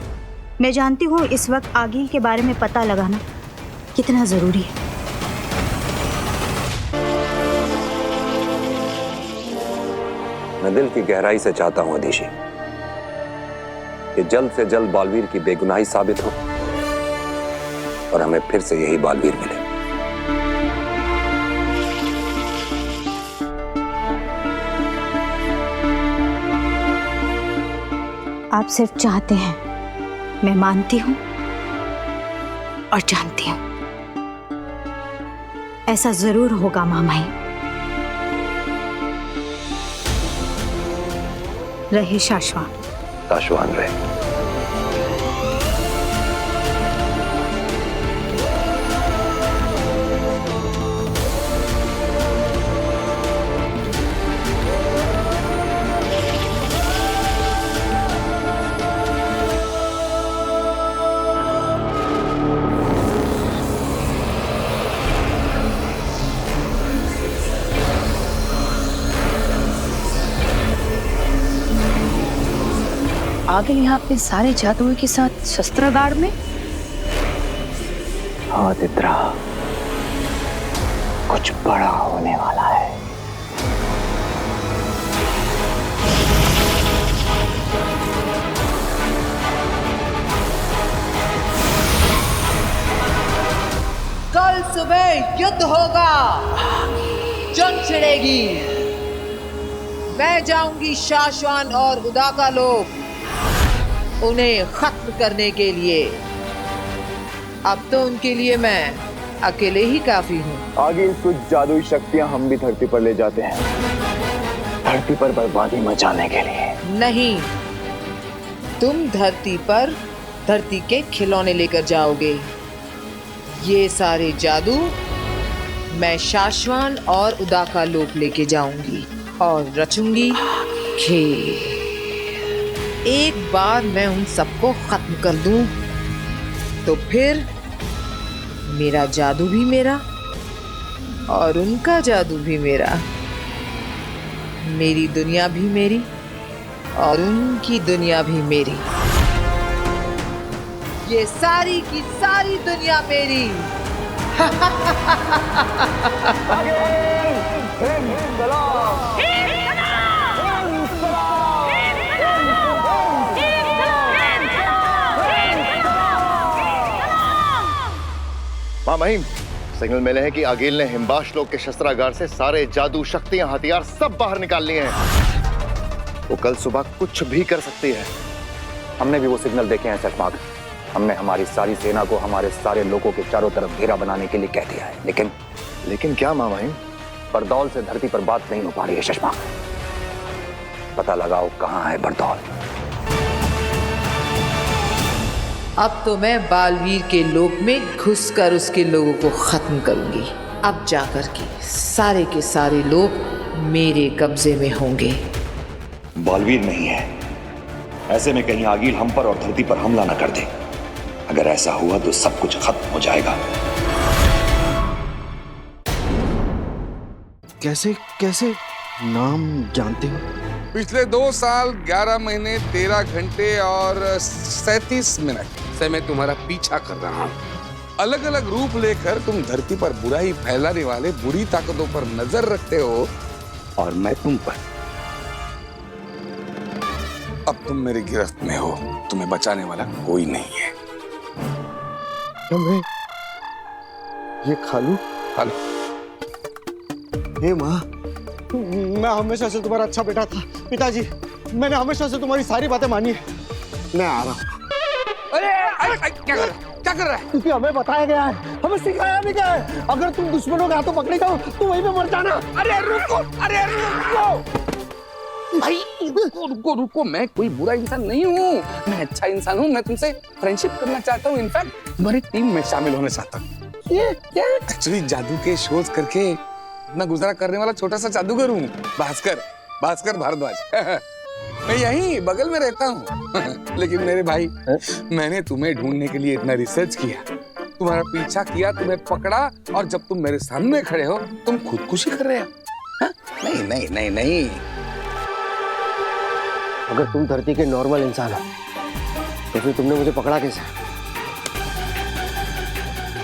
मैं जानती हूँ इस वक्त आगिल के बारे में पता लगाना कितना जरूरी है। मैं दिल की गहराई से चाहता हूं अदिशि कि जल्द से जल्द बालवीर की बेगुनाही साबित हो और हमें फिर से यही बालवीर मिले। आप सिर्फ चाहते हैं, मैं मानती हूं और जानती हूं ऐसा जरूर होगा मामाई। रहे शाश्वान। शाश्वान रहे। आगिल यहाँ अपने सारे जादुओं के साथ शस्त्रागार में? हाँ चित्रा, कुछ बड़ा होने वाला है। कल सुबह युद्ध होगा, जंग छिड़ेगी। मैं जाऊंगी शाश्वान और उदाका लोग उन्हें खत्म करने के लिए। अब तो उनके लिए मैं अकेले ही काफी हूँ। आगे कुछ जादुई शक्तियां हम भी धरती पर ले जाते हैं, धरती पर बर्बादी मचाने के लिए। नहीं, तुम धरती पर धरती के खिलौने लेकर जाओगे। ये सारे जादू मैं शाश्वान और उदाका लोक लेके जाऊंगी और रचूंगी खेल। एक बार मैं उन सबको खत्म कर दूं तो फिर मेरा जादू भी मेरा और उनका जादू भी मेरा। मेरी दुनिया भी मेरी और उनकी दुनिया भी मेरी। ये सारी की सारी दुनिया मेरी। माँ महिम, सिग्नल मिले हैं कि आगिल ने हिमबाश लोग के शस्त्रागार से सारे जादू, शक्तियां, हथियार सब बाहर निकाल लिए हैं। वो कल सुबह कुछ भी कर सकती है। हमने भी वो सिग्नल देखे हैं शशमाग। हमने हमारी सारी सेना को हमारे सारे लोगों के चारों तरफ घेरा बनाने के लिए कह दिया है, लेकिन क्या माँ महिम? बरदौल से धरती पर बात नहीं हो पा रही है शशमाग। पता लगाओ कहाँ है बरदौल। अब तो मैं बालवीर के लोक में घुसकर उसके लोगों को खत्म करूंगी। अब जाकर के सारे लोग मेरे कब्जे में होंगे। बालवीर नहीं है, ऐसे में कहीं आगिल हम पर और धरती पर हमला न कर दे। अगर ऐसा हुआ तो सब कुछ खत्म हो जाएगा। कैसे कैसे नाम जानते हो? पिछले 2 साल 11 महीने 13 घंटे और 37 मिनट से मैं तुम्हारा पीछा कर रहा हूँ। अलग अलग रूप लेकर तुम धरती पर बुराई फैलाने वाले बुरी ताकतों पर नजर रखते हो और मैं तुम पर। अब तुम मेरी गिरफ्त में हो, तुम्हें बचाने वाला कोई नहीं है। क्या मैं ये खालू? हे माँ, मैं हमेशा से तुम्हारा अच्छा बेटा था। पिताजी, मैंने हमेशा से तुम्हारी सारी बातें मानी है। मैं आ रहा हूँ। अरे क्या कर रहा है? क्योंकि हमें बताया गया है, हमें सिखाया भी गया है, अगर तुम दुश्मनों के हाथों पकड़े जाओ तो वहीं पे मर जाना। अरे रुको भाई, रुको। मैं कोई बुरा इंसान नहीं हूँ, मैं अच्छा इंसान हूँ। मैं तुमसे फ्रेंडशिप करना चाहता हूँ। इनफैक्ट तुम्हारी टीम में शामिल होना चाहता हूँ। ये क्या? एक्चुअली जादू के शोध करके अपना गुजारा करने वाला छोटा सा जादूगर हूँ। भास्कर भारद्वाज। मैं यहीं बगल में रहता हूँ। लेकिन मेरे भाई, मैंने तुम्हें ढूंढने के लिए इतना रिसर्च किया, तुम्हारा पीछा किया, तुम्हें पकड़ा, और जब तुम मेरे सामने खड़े हो तुम खुदकुशी कर रहे हो। नहीं। अगर तुम धरती के नॉर्मल इंसान हो तो फिर तुमने मुझे पकड़ा कैसे?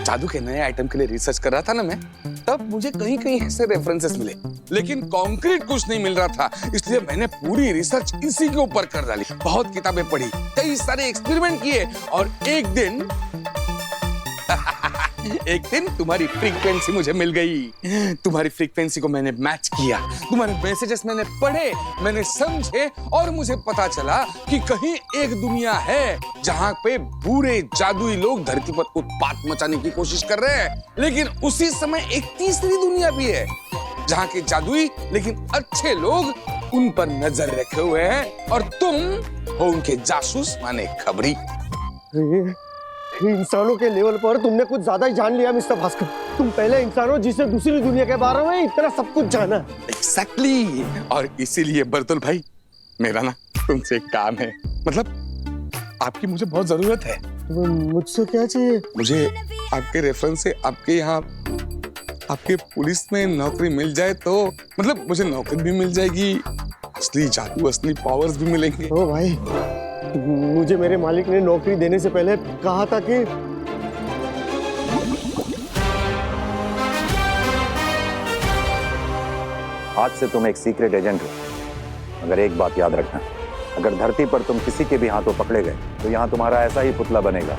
जादू के नए आइटम के लिए रिसर्च कर रहा था ना मैं, तब मुझे कहीं कहीं ऐसे रेफरेंसेस मिले, लेकिन कॉन्क्रीट कुछ नहीं मिल रहा था। इसलिए मैंने पूरी रिसर्च इसी के ऊपर कर डाली। बहुत किताबें पढ़ी, कई सारे एक्सपेरिमेंट किए, और एक दिन तुम्हारी फ्रीक्वेंसी मुझे मिल गई। तुम्हारी फ्रीक्वेंसी को मैंने मैच किया, तुम्हारे मैसेजेस मैंने पढ़े, मैंने समझे, और मुझे पता चला कि कहीं एक दुनिया है जहां पे बुरे जादुई लोग धरती पर उत्पात मचाने की कोशिश कर रहे हैं। लेकिन उसी समय एक तीसरी दुनिया भी है जहां के जादुई लेकिन अच्छे लोग उन पर नजर रखे हुए हैं, और तुम हो उनके जासूस माने खबरी। इंसानों के लेवल पर तुमने कुछ ज्यादा ही जान लिया मिस्टर भास्कर। तुम पहले इंसान हो जिसे दूसरी दुनिया के बारे में इतना सब कुछ जाना। Exactly. और इसीलिए बरतुल भाई, मेरा ना तुमसे एक काम है, मतलब आपकी मुझे बहुत जरूरत है। मुझसे क्या चाहिए? मुझे आपके रेफरेंस से आपके यहाँ आपके पुलिस में नौकरी मिल जाए तो, मतलब मुझे नौकरी भी मिल जाएगी, असली जादू, असली पावर्स भी मिलेंगे। ओ भाई, मुझे मेरे मालिक ने नौकरी देने से पहले कहा था कि आज से तुम एक सीक्रेट एजेंट हो। मगर एक बात याद रखना, अगर धरती पर तुम किसी के भी हाथों पकड़े गए तो यहां तुम्हारा ऐसा ही पुतला बनेगा।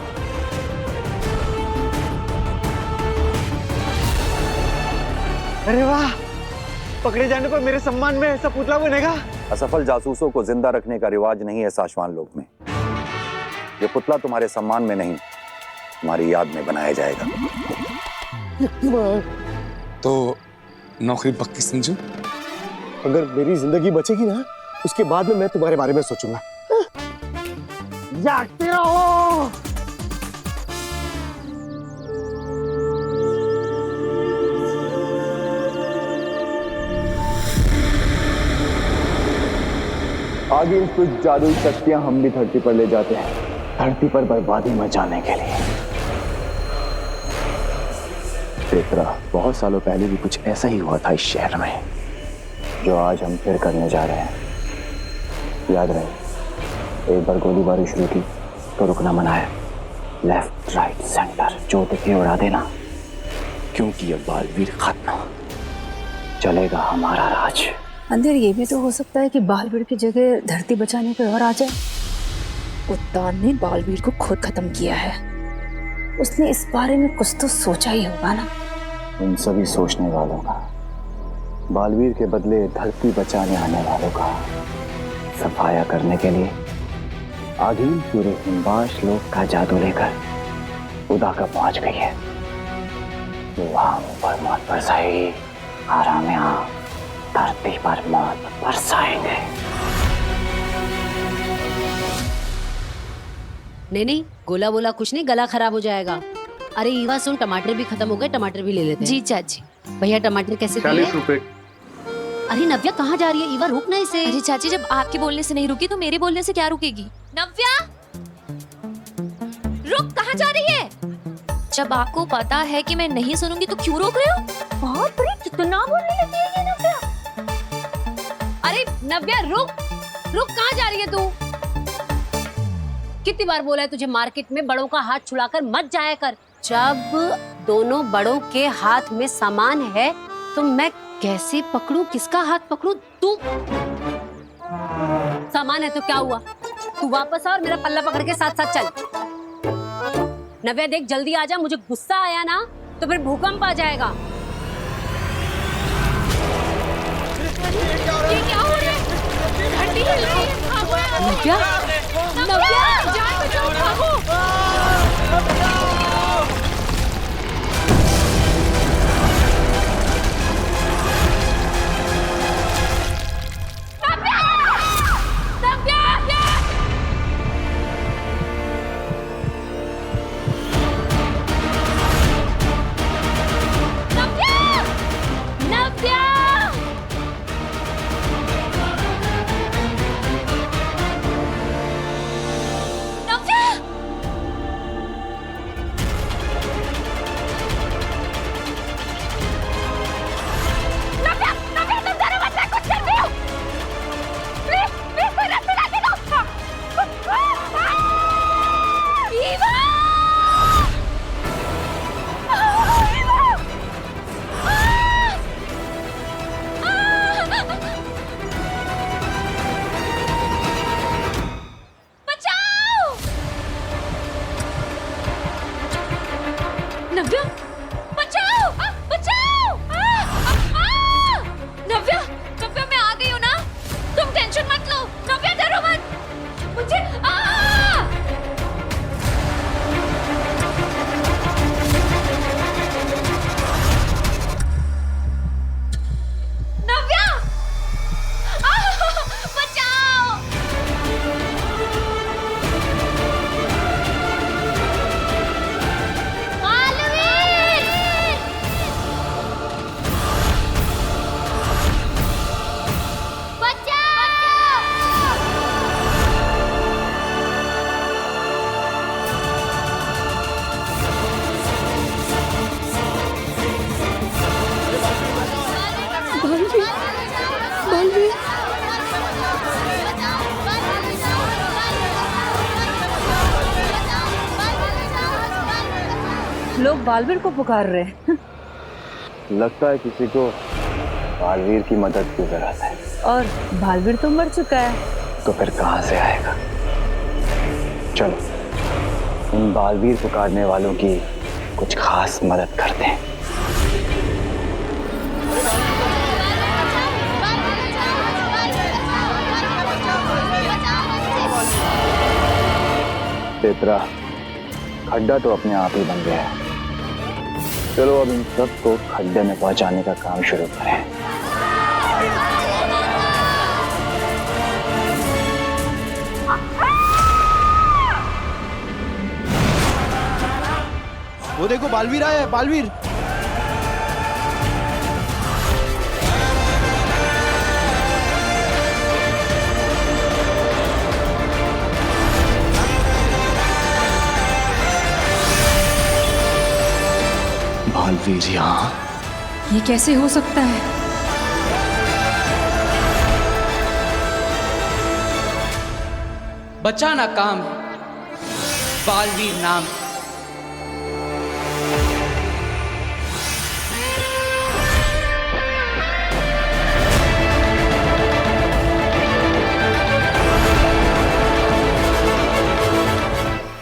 अरे वाह, पकड़े जाने पर मेरे सम्मान में ऐसा पुतला बनेगा। असफल जासूसों को जिंदा रखने का रिवाज नहीं है साशवान लोक में। ये पुतला तुम्हारे सम्मान में नहीं, तुम्हारी याद में बनाया जाएगा। तो नौकरी पक्की समझो। अगर मेरी जिंदगी बचेगी ना, उसके बाद में मैं तुम्हारे बारे में सोचूंगा। जागते रहो। आगे कुछ जादुई शक्तियां हम भी धरती पर ले जाते हैं, धरती पर बर्बादी मचाने के लिए। पेत्रा, बहुत सालों पहले भी कुछ ऐसा ही हुआ था इस शहर में, जो आज हम फिर करने जा रहे हैं। याद रहे, एक बार गोलीबारी शुरू की तो रुकना मना है। लेफ्ट राइट सेंटर जो दिखे उड़ा देना, क्योंकि ये बालवीर खत्म, चलेगा हमारा राज। अंधेर, ये भी तो हो सकता है कि बालवीर की जगह धरती बचाने कोई और आ जाए। उत्तान ने बालवीर को खुद खत्म किया है, उसने इस बारे में कुछ तो सोचा ही होगा ना। उन सभी सोचने वालों का, बालवीर के बदले धरती बचाने आने वालों का सफाया करने के लिए आगिल पूरे हिमवाश लोक का जादू लेकर उदाका पहुंच गई है। वो वहां ऊपर मौत बरसाएगी, आराम यहाँ धरती पर मौत बरसाएंगे। नहीं, गोला बोला कुछ नहीं, गला खराब हो जाएगा। अरे ईवा सुन, टमाटर भी खत्म हो गए, टमाटर भी ले लेते हैं। जी चाची। भैया टमाटर कैसे दिए? 40 रुपए। अरे नव्या कहाँ जा रही है? ईवा रुक ना इसे। अरे चाची, जब आपके बोलने से नहीं रुकी तो मेरे बोलने से क्या रुकेगी? नव्या, रुक, कहाँ जा रही है? जब आपको पता है कि मैं नहीं सुनूंगी तो क्यों रोक रहे हो? बाप रे, कितना बोलने लगी है ये नव्या। अरे नव्या रुक, कहाँ जा रही है तू? कितनी बार बोला है तुझे मार्केट में बड़ों का हाथ छुड़ाकर मत जाया कर। जब दोनों बड़ों के हाथ में सामान है तो मैं कैसे पकड़ूं, किसका हाथ पकड़ूं? तू सामान है तो क्या हुआ, तू वापस आ और मेरा पल्ला पकड़ के साथ साथ चल। नव्या देख, जल्दी आ जा, मुझे गुस्सा आया ना तो फिर भूकंप आ जाएगा। ये क्या हो रहा है? घंटी हिल रही है, भागो यार। नव्या, जान बचाओ, भागो। लोग बालवीर को पुकार रहे हैं। लगता है किसी को बालवीर की मदद की जरूरत है। और बालवीर तो मर चुका है। तो फिर कहां से आएगा? चलो उन बालवीर पुकारने वालों की कुछ खास मदद करते हैं। तेतरा, खड्डा तो अपने आप ही बन गया है। चलो अब इन सबको खड्डे में पहुंचाने का काम शुरू करें। वो देखो बालवीर आया है, बालवीर। बालवीर यहाँ? ये कैसे हो सकता है? बचाना काम है, बालवीर नाम है।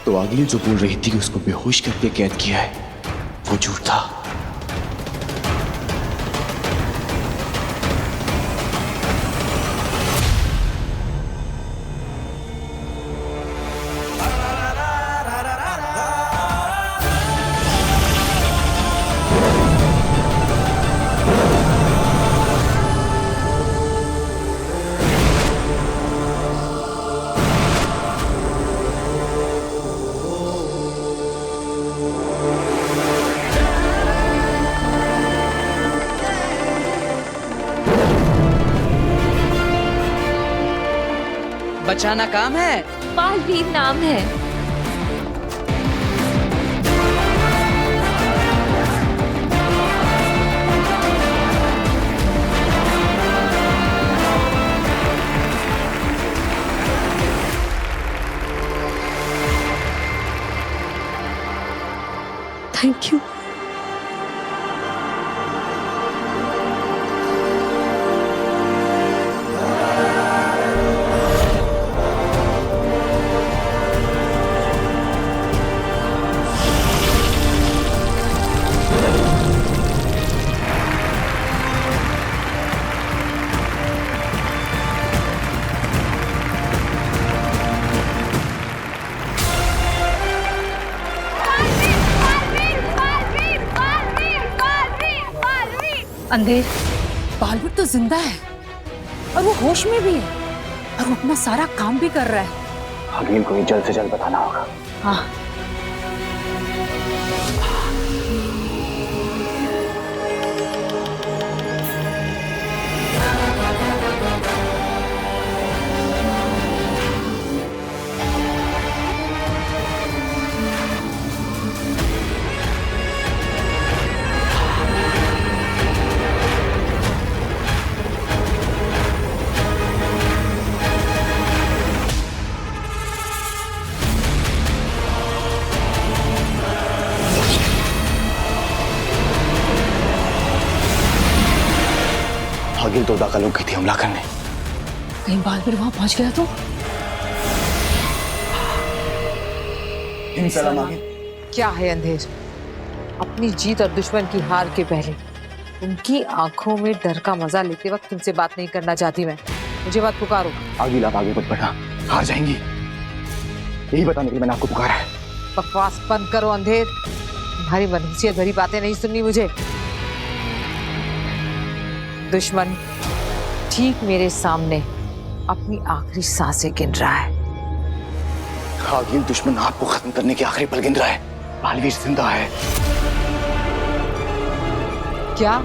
तो आगिल जो बोल रही थी कि उसको बेहोश करके कैद किया है, वो झूठ था। बचाना काम है, बालवीर नाम है। Thank you. अंधेर, बालवीर तो जिंदा है और वो होश में भी है और वो अपना सारा काम भी कर रहा है। आगिल को ही जल्द से जल्द बताना होगा। हाँ। आगिल तो उदाका लोग गई थी हमला करने। कहीं बालवीर वहां पहुंच गया तो? क्या है अंधेर? अपनी जीत और दुश्मन की हार के पहले उनकी आंखों में डर का मजा लेते वक्त तुमसे बात नहीं करना चाहती मैं। मुझे बात पुकारो। आगिल आप आगे मत बढ़ना, हार जाएंगी। यही बताने के लिए मैंने आपको पुकारा है। बकवास बंद करो अंधेर, तुम्हारी मनहूसियत भरी बातें नहीं सुननी मुझे। दुश्मन ठीक मेरे सामने अपनी आखिरी सांसें गिन रहा है। आगिल दुश्मन आपको खत्म करने के आखिरी पल गिन रहा है। बालवीर जिंदा है। क्या?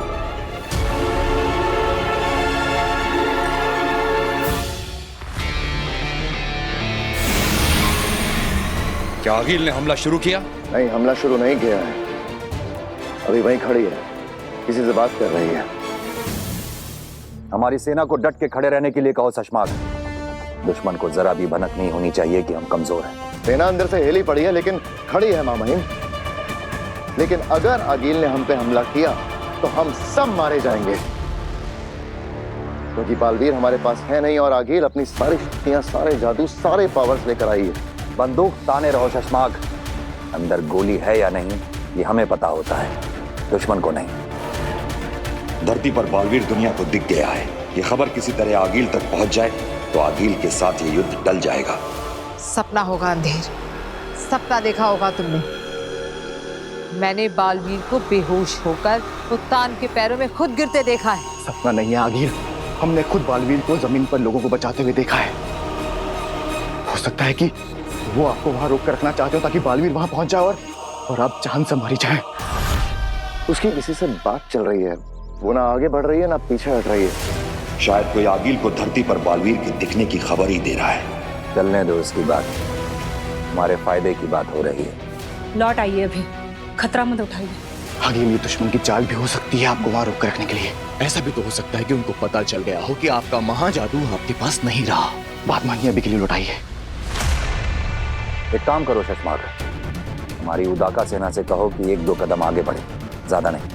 क्या आगिल ने हमला शुरू किया? नहीं, हमला शुरू नहीं किया है। अभी वहीं खड़ी है, किसी से बात कर रही है। हमारी सेना को डट के खड़े रहने के लिए कहो सशमाक। दुश्मन को जरा भी भनक नहीं होनी चाहिए कि हम कमजोर हैं। सेना अंदर से हिली पड़ी है लेकिन खड़ी है माँ महिम। लेकिन अगर आगिल ने हम पे हमला किया तो हम सब मारे जाएंगे, क्योंकि बालवीर हमारे पास है नहीं और आगिल अपनी सारी शक्तियां, सारे जादू, सारे पावर्स लेकर आई है। बंदूक ताने रहो शशमाग, अंदर गोली है या नहीं ये हमें पता होता है, दुश्मन को नहीं। धरती पर बालवीर दुनिया को दिख गया है। ये खबर किसी तरह आगिल तक पहुंच जाए तो आगिल के साथ ये युद्ध टल जाएगा। सपना होगा अंधेर, सपना देखा होगा तुमने। मैंने बालवीर को बेहोश होकर उत्तान के पैरों में खुद गिरते देखा है। सपना नहीं है आगिल, हमने खुद बालवीर को जमीन पर लोगों को बचाते हुए देखा है। हो सकता है कि वो आपको वहां रोक कर रखना चाहते हो ताकि बालवीर वहां पहुंच जाए और आप जान से मारी जाए। उसकी किसी से बात चल रही है, वो ना आगे बढ़ रही है ना पीछे हट रही है। शायद कोई आगिल को धरती पर बालवीर के दिखने की खबर ही दे रहा है। चलने दो उसकी बात, हमारे फायदे की बात हो रही है। लौट आइए, अभी खतरा मत उठाइए। आगिल ये दुश्मन की चाल भी हो सकती है आपको वहां रोक कर रखने के लिए। ऐसा भी तो हो सकता है कि उनको पता चल गया हो कि आपका महाजादू आपके पास नहीं रहा। बात मानिए, अभी के लिए लौटाइए। एक काम करो शशमाग, हमारी उदाका सेना से कहो कि 1-2 कदम आगे बढ़े, ज्यादा नहीं।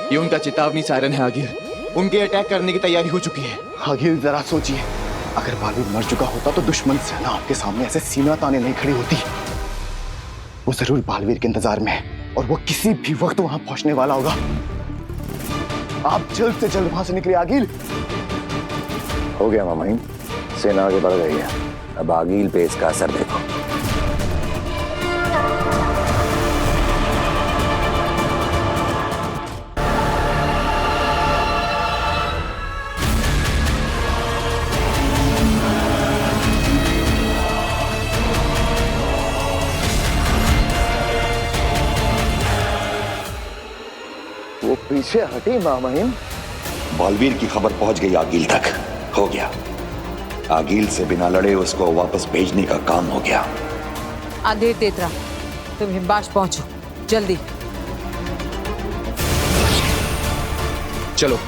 ये उनका चेतावनी सायरन है आगिल, उनके अटैक करने की तैयारी हो चुकी है। आगिल जरा सोचिए, अगर बालवीर मर चुका होता तो दुश्मन सेना आपके सामने ऐसे सीना ताने नहीं खड़ी होती। वो जरूर बालवीर के इंतजार में है और वो किसी भी वक्त वहां पहुंचने वाला होगा। आप जल्द से जल्द वहां से निकले आगिल। हो गया मामाइन, सेना आगे बढ़ गई है। अब आगिल पे इसका असर देखो। पीछे हटी मामाइन। बालवीर की खबर पहुंच गई आगिल तक। हो गया, आगिल से बिना लड़े उसको वापस भेजने का काम हो गया। अंधेर तेतरा, तुम हिमबाश पहुंचो जल्दी। चलो।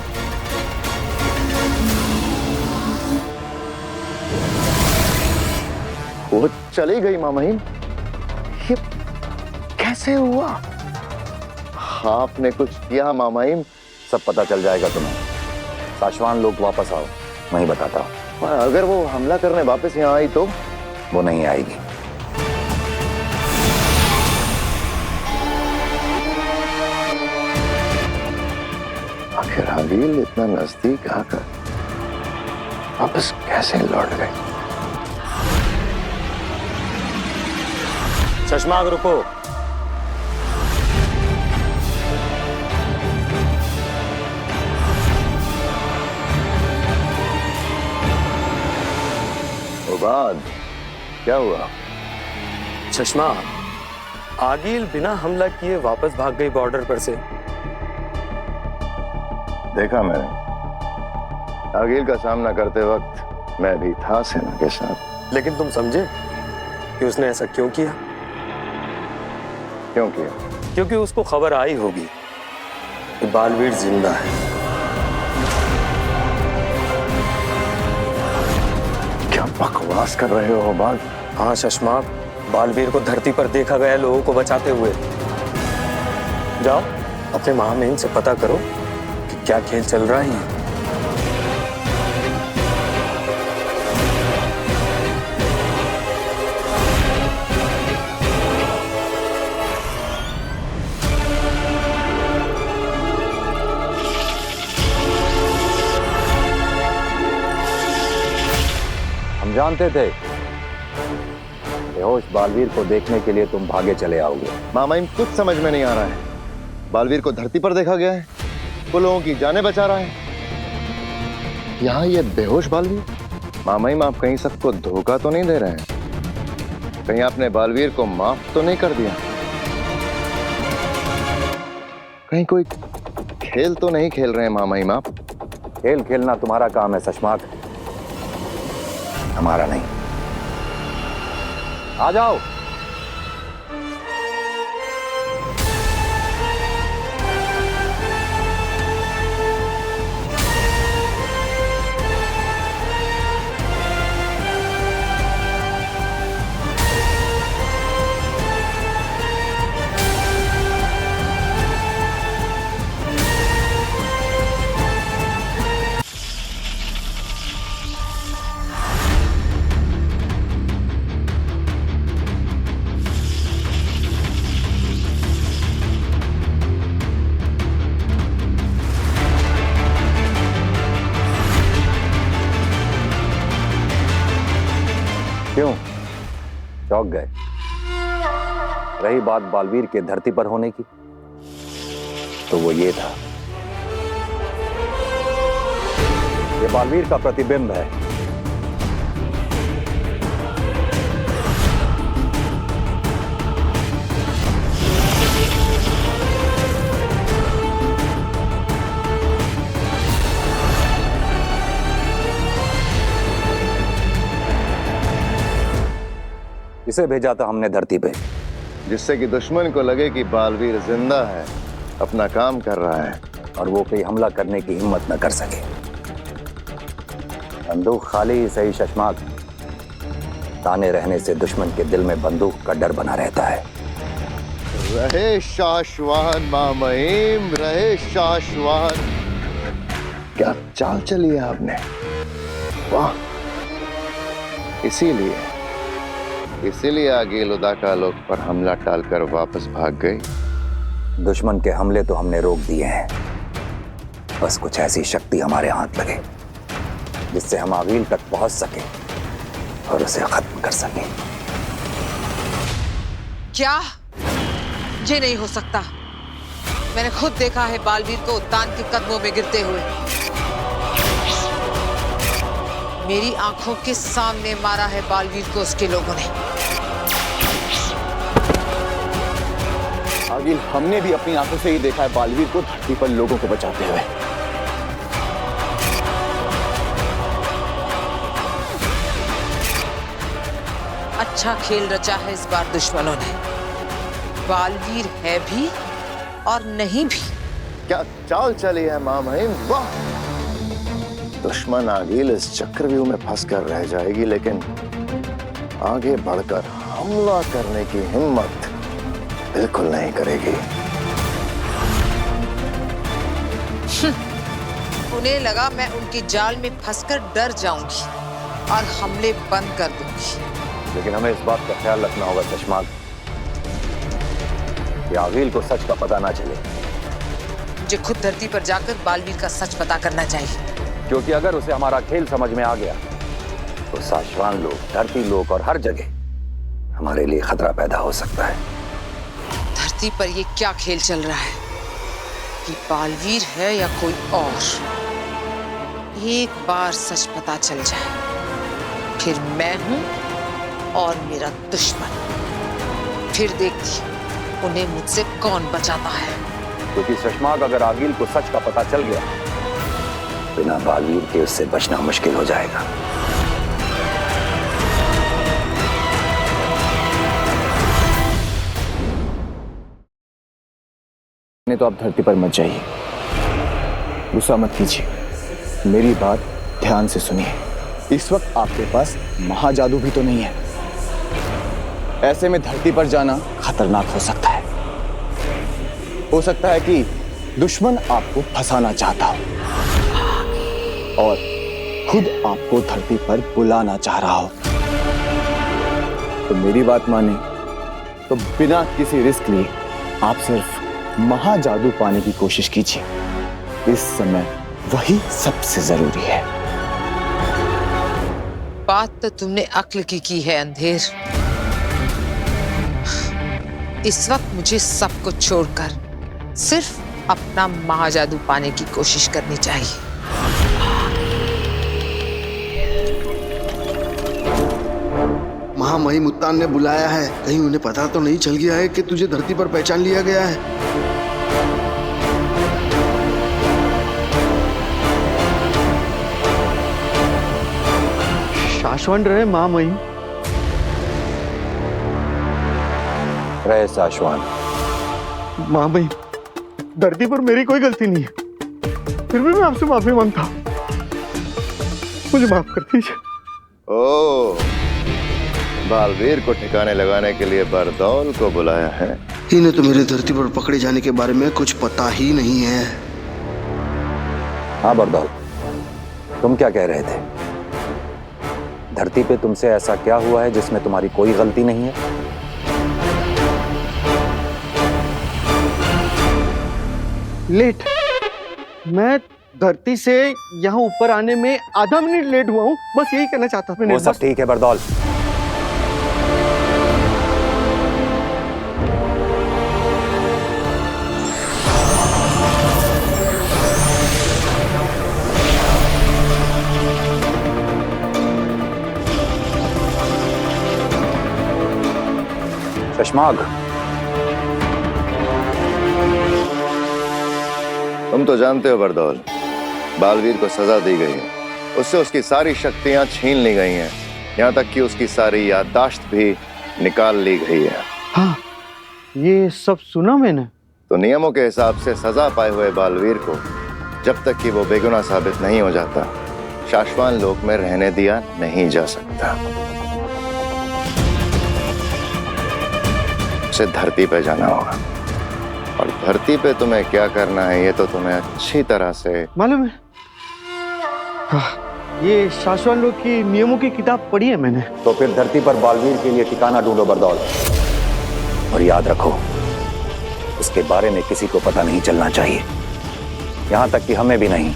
वो चली गई मामाइन, ये कैसे हुआ? आपने कुछ किया मामाइन? सब पता चल जाएगा तुम्हें। साशवान लोग वापस आओ, मैं ही बताता हूँ। अगर वो हमला करने वापस यहाँ आई तो? वो नहीं आएगी। आखिर आगिल इतना नजदीक आकर वापस कैसे लौट गए? शशमाग रुको। बाद क्या हुआ? चश्मा, आगिल बिना हमला किए वापस भाग गई बॉर्डर पर से। देखा मैंने, आगिल का सामना करते वक्त मैं भी था सेना के साथ। लेकिन तुम समझे कि उसने ऐसा क्यों किया? क्यों किया? क्योंकि उसको खबर आई होगी कि बालवीर जिंदा है। क्या बकवास कर रहे हो बाल? हाँ शशमा, बालवीर को धरती पर देखा गया लोगों को बचाते हुए। जाओ अपने महामहिम से पता करो कि क्या खेल चल रहा है। जानते थे बेहोश बालवीर को देखने के लिए तुम भागे चले आओगे। मामाइन, कुछ समझ में नहीं आ रहा है। बालवीर को धरती पर देखा गया है, वो लोगों की जानें बचा रहा है, यहाँ ये बेहोश बालवीर। मामाइन, आप कहीं सबको धोखा तो नहीं दे रहे हैं? कहीं आपने बालवीर को माफ तो नहीं कर दिया? कहीं कोई खेल तो नहीं खेल रहे हैं मामाइन आप? खेल खेलना तुम्हारा काम है शशमाग, हमारा नहीं। आ जाओ। क्यों चौंक गए? रही बात बालवीर के धरती पर होने की, तो वो ये था, ये बालवीर का प्रतिबिंब है। इसे भेजा था हमने धरती पे, जिससे कि दुश्मन को लगे कि बालवीर जिंदा है, अपना काम कर रहा है, और वो कोई हमला करने की हिम्मत न कर सके। बंदूक खाली ही सही शशमाक, ताने रहने से दुश्मन के दिल में बंदूक का डर बना रहता है। रहे शाश्वान मां महिम, रहे शाश्वान। क्या चाल चली है आपने, वाह। इसीलिए आगील उदाका लोग पर हमला टालकर वापस भाग गई। दुश्मन के हमले तो हमने रोक दिए हैं, बस कुछ ऐसी शक्ति हमारे हाथ लगे जिससे हम आगील तक पहुंच सके और उसे खत्म कर सके। क्या? ये नहीं हो सकता। मैंने खुद देखा है बालवीर को उत्तान के कदमों में गिरते हुए। मेरी आंखों के सामने मारा है बालवीर को उसके लोगों ने। आगिल, हमने भी अपनी आंखों से ही देखा है बालवीर को धरती पर लोगों को बचाते हुए। अच्छा खेल रचा है इस बार दुश्मनों ने। बालवीर है भी और नहीं भी। क्या चाल चली है मां महिम, वाह। दुश्मन आगील इस चक्रव्यूह में फंसकर रह जाएगी, लेकिन आगे बढ़कर हमला करने की हिम्मत बिल्कुल नहीं करेगी। उन्हें लगा मैं उनकी जाल में फंसकर डर जाऊंगी और हमले बंद कर दूंगी। लेकिन हमें इस बात का ख्याल रखना होगा शशमाक कि आगील को सच का पता ना चले। मुझे खुद धरती पर जाकर बालवीर का सच पता करना चाहिए, क्योंकि अगर उसे हमारा खेल समझ में आ गया तो शाश्वान लोग, धरती लोग और हर जगह हमारे लिए खतरा पैदा हो सकता है। धरती पर ये क्या खेल चल रहा है कि बालवीर है या कोई और? एक बार सच पता चल जाए, फिर मैं हूं और मेरा दुश्मन। फिर देखती उन्हें मुझसे कौन बचाता है। क्योंकि शशमाक, अगर आगील को सच का पता चल गया, बिना बालवीर के उससे बचना मुश्किल हो जाएगा। नहीं तो आप धरती पर मत जाइए, गुस्सा मत कीजिए, मेरी बात ध्यान से सुनिए। इस वक्त आपके पास महाजादू भी तो नहीं है, ऐसे में धरती पर जाना खतरनाक हो सकता है। हो सकता है कि दुश्मन आपको फंसाना चाहता हो और खुद आपको धरती पर बुलाना चाह रहा हो। तो मेरी बात माने तो बिना किसी रिस्क लिए आप सिर्फ महाजादू पाने की कोशिश कीजिए। इस समय वही सबसे जरूरी है। बात तो तुमने अक्ल की है अंधेर। इस वक्त मुझे सब कुछ छोड़कर सिर्फ अपना महाजादू पाने की कोशिश करनी चाहिए। महामहिम उत्तान ने बुलाया है, कहीं उन्हें पता तो नहीं चल गया है कि तुझे धरती पर पहचान लिया गया है। शाश्वत रहे महामहिम। रहे शाश्वत। महामहिम, धरती पर मेरी कोई गलती नहीं है, फिर भी मैं आपसे माफी मांगता हूं, मुझे माफ कर दीजिए। ओ, बालवीर को ठिकाने लगाने के लिए बरदौल को बुलाया है। इन्हें तो मेरे धरती पर पकड़े जाने के बारे में कुछ पता ही नहीं है। हाँ बरदौल, तुम क्या कह रहे थे? धरती पे तुमसे ऐसा क्या हुआ है जिसमें तुम्हारी कोई गलती नहीं है? लेट, मैं धरती से यहाँ ऊपर आने में आधा मिनट लेट हुआ हूँ, बस यही कहना चाहता था। वो सब ठीक है बरदौल, शशमाग, तुम तो जानते हो बरदौल, बालवीर को सजा दी गई है, उससे उसकी सारी शक्तियां छीन ली गई हैं, यहाँ तक कि उसकी सारी याददाश्त भी निकाल ली गई है। हाँ, ये सब सुना मैंने। तो नियमों के हिसाब से सजा पाए हुए बालवीर को जब तक कि वो बेगुनाह साबित नहीं हो जाता, शाश्वान लोक में रहने दिया नहीं जा सकता। उसे धरती पे जाना होगा, और धरती पे तुम्हें क्या करना है ये तो तुम्हें अच्छी तरह से मालूम है। ये शाश्वत लोक की नियमों की किताब पढ़ी है मैंने। तो फिर धरती पर बालवीर के लिए ठिकाना ढूंढो बरदौल, और याद रखो उसके बारे में किसी को पता नहीं चलना चाहिए, यहां तक कि हमें भी नहीं।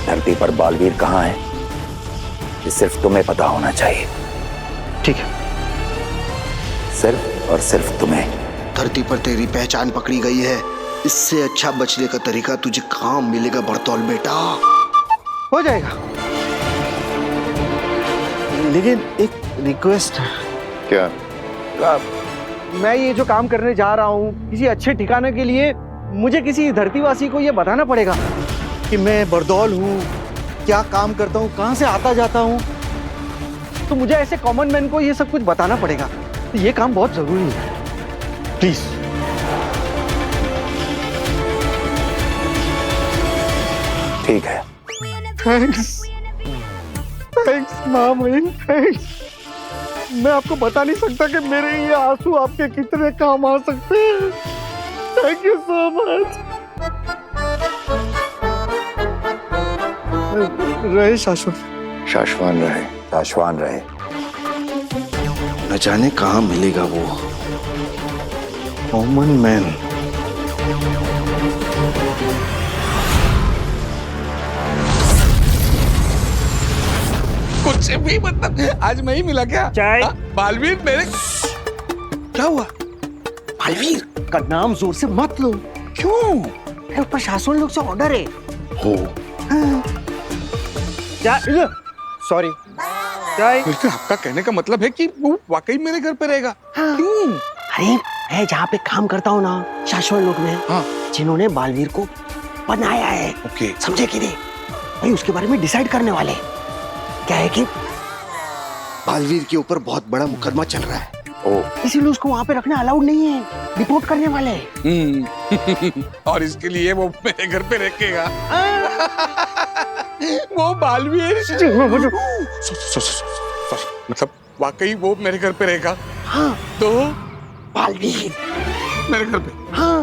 धरती पर बालवीर कहां है ये सिर्फ तुम्हें पता होना चाहिए। ठीक है। सिर्फ और सिर्फ तुम्हें। धरती पर तेरी पहचान पकड़ी गई है, इससे अच्छा बचने का तरीका तुझे कहां मिलेगा बरतौल बेटा। हो जाएगा, लेकिन एक रिक्वेस्ट है। क्या? मैं ये जो काम करने जा रहा हूँ किसी अच्छे ठिकाने के लिए, मुझे किसी धरतीवासी को ये बताना पड़ेगा कि मैं बरदौल हूँ, क्या काम करता हूँ, कहाँ से आता जाता हूँ। तो मुझे ऐसे कॉमन मैन को ये सब कुछ बताना पड़ेगा। तो ये काम बहुत जरूरी है, प्लीज। ठीक है। Thanks, thanks Mamun, thanks. मैं आपको बता नहीं सकता कि मेरे ये आंसू आपके कितने काम आ सकते हैं। Thank you so much. रहे शाश्वत, शाश्वान रहे, शाश्वान रहे। न जाने कहां मिलेगा वो कॉमन मैन। कुछ भी मतलब आज मैं ही मिला क्या? चाय। बालवीर मेरे क्या हुआ? बालवीर का नाम जोर से मत लो। क्यों? मेरे ऊपर शासन लोग से ऑर्डर है। हो सॉरी चाय। लेकिन आपका कहने का मतलब है कि वो वाकई मेरे घर पे रहेगा? हाँ। क्यों? अरे मैं जहाँ पे काम करता हूँ ना, शाश्वत लोक में, हाँ। जिन्होंने बालवीर को बनाया है, ओके। समझे कि नहीं भाई, उसके बारे में डिसाइड करने वाले। क्या है कि बालवीर के ऊपर बहुत बड़ा मुकदमा चल रहा है, इसीलिए उसको वहाँ पे रखना अलाउड नहीं है, रिपोर्ट करने वाले। और इसके लिए वो मेरे घर पे रखेगा। वो बालवीर मतलब वाकई वो मेरे घर पे रहेगा? हाँ। तो बालवीर मेरे घर पे? हाँ।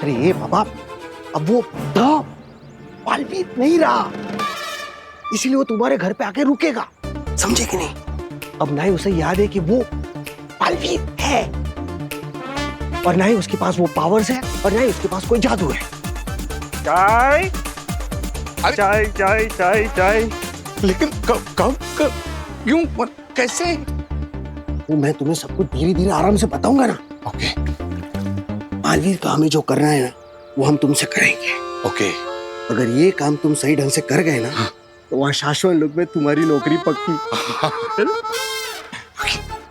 अरे ये बाबा, अब वो बालवीर नहीं रहा, इसीलिए वो तुम्हारे घर पे आके रुकेगा, समझे कि नहीं? अब ना ही उसे याद है कि वो बालवीर है, और ना ही उसके पास वो पावर्स है, और ना ही उसके पास कोई जादू है। चाय चाय चाय चाय चाय। लेकिन कब क्यों कैसे? वो मैं तुम्हें सब कुछ धीरे धीरे आराम से बताऊंगा ना। ओके। बालवीर का हमें जो करना है ना, वो हम तुमसे करेंगे। ओके। अगर ये काम तुम सही ढंग से कर गए ना, तो वहाँ शाश्वत लोक में तुम्हारी नौकरी पक्की।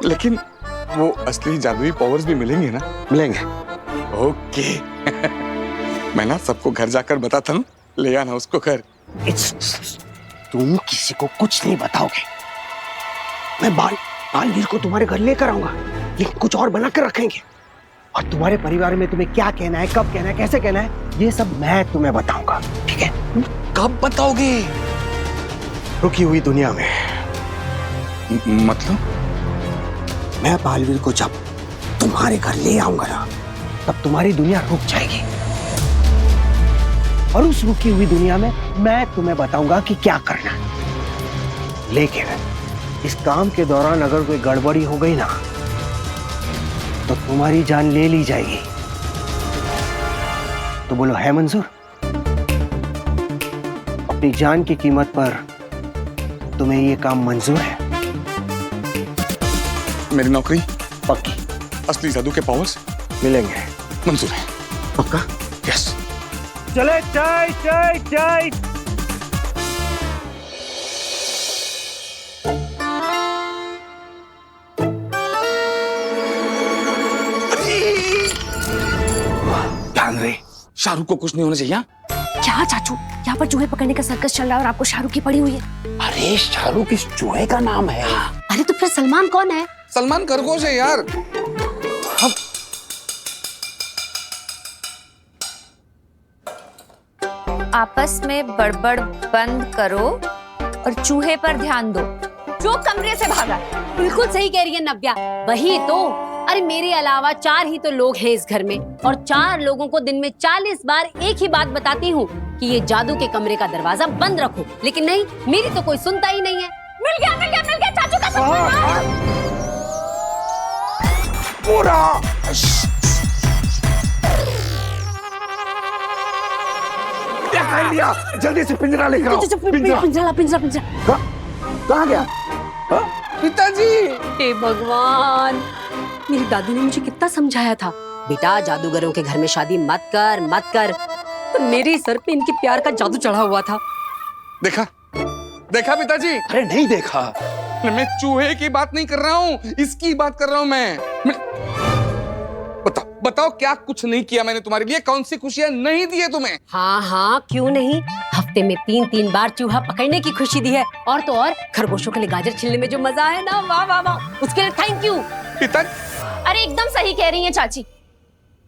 लेकिन वो असली जादुई पावर्स भी मिलेंगे ना? मिलेंगे। ओके। मैं ना सबको घर जाकर बताता हूँ, ले आना उसको घर। तुम किसी को कुछ नहीं बताओगे। मैं बालवीर को तुम्हारे घर लेकर आऊंगा, लेकिन कुछ और बना कर रखेंगे, और तुम्हारे परिवार में तुम्हें क्या कहना है, कब कहना है, कैसे कहना है, ये सब मैं तुम्हें बताऊंगा। ठीक है? कब बताओगे? रुकी हुई दुनिया में। मतलब? मैं बालवीर को जब तुम्हारे घर ले आऊंगा ना, तब तुम्हारी दुनिया रुक जाएगी, और उस रुकी हुई दुनिया में मैं तुम्हें बताऊंगा कि क्या करना है। लेकिन इस काम के दौरान अगर कोई गड़बड़ी हो गई ना, तो तुम्हारी जान ले ली जाएगी। तो बोलो, है मंजूर? अपनी जान की कीमत पर तुम्हें ये काम मंजूर है? मेरी नौकरी पक्की। असली जादू के पावर्स मिलेंगे? मंजूर है। पक्का? यस। चले चाय चाय चाय। शाहरुख को कुछ नहीं होना चाहिए। क्या चाचू, यहाँ पर चूहे पकड़ने का सर्कस चल रहा है और आपको शाहरुख की पड़ी हुई है। अरे शाहरुख इस चूहे का नाम है। अरे तो फिर सलमान कौन है? सलमान खरगोश है यार। आपस में बड़बड़ बंद करो और चूहे पर ध्यान दो जो कमरे से भागा। बिल्कुल सही कह रही है नव्या, वही तो। अरे मेरे अलावा 4 ही तो लोग हैं इस घर में, और 4 लोगों को दिन में 40 बार एक ही बात बताती हूँ कि ये जादू के कमरे का दरवाजा बंद रखो, लेकिन नहीं, मेरी तो कोई सुनता ही नहीं है। मिल गया चाचू का पूरा। क्या कर लिया? जल्दी से पिंजरा लेकर आओ। पिंजरा। कहाँ गया? पिताजी। हे भगवान, मेरी दादी ने मुझे कितना समझाया था, बेटा जादूगरों के घर में शादी मत कर। तो मेरे सर पे इनके प्यार का जादू चढ़ा हुआ था। देखा पिताजी? अरे नहीं देखा। मैं चूहे की बात नहीं कर रहा हूँ, इसकी बात कर रहा हूँ मैं। बताओ क्या कुछ नहीं किया मैंने तुम्हारे लिए? कौन सी खुशियां नहीं दी है तुम्हें? हाँ, क्यों नहीं। हफ्ते में 3 बार चूहा पकड़ने की खुशी दी है, और तो और खरगोशों के लिए गाजर छिलने में जो मजा है ना, वाह, उसके लिए थैंक यू। अरे एकदम सही कह रही हैं चाची।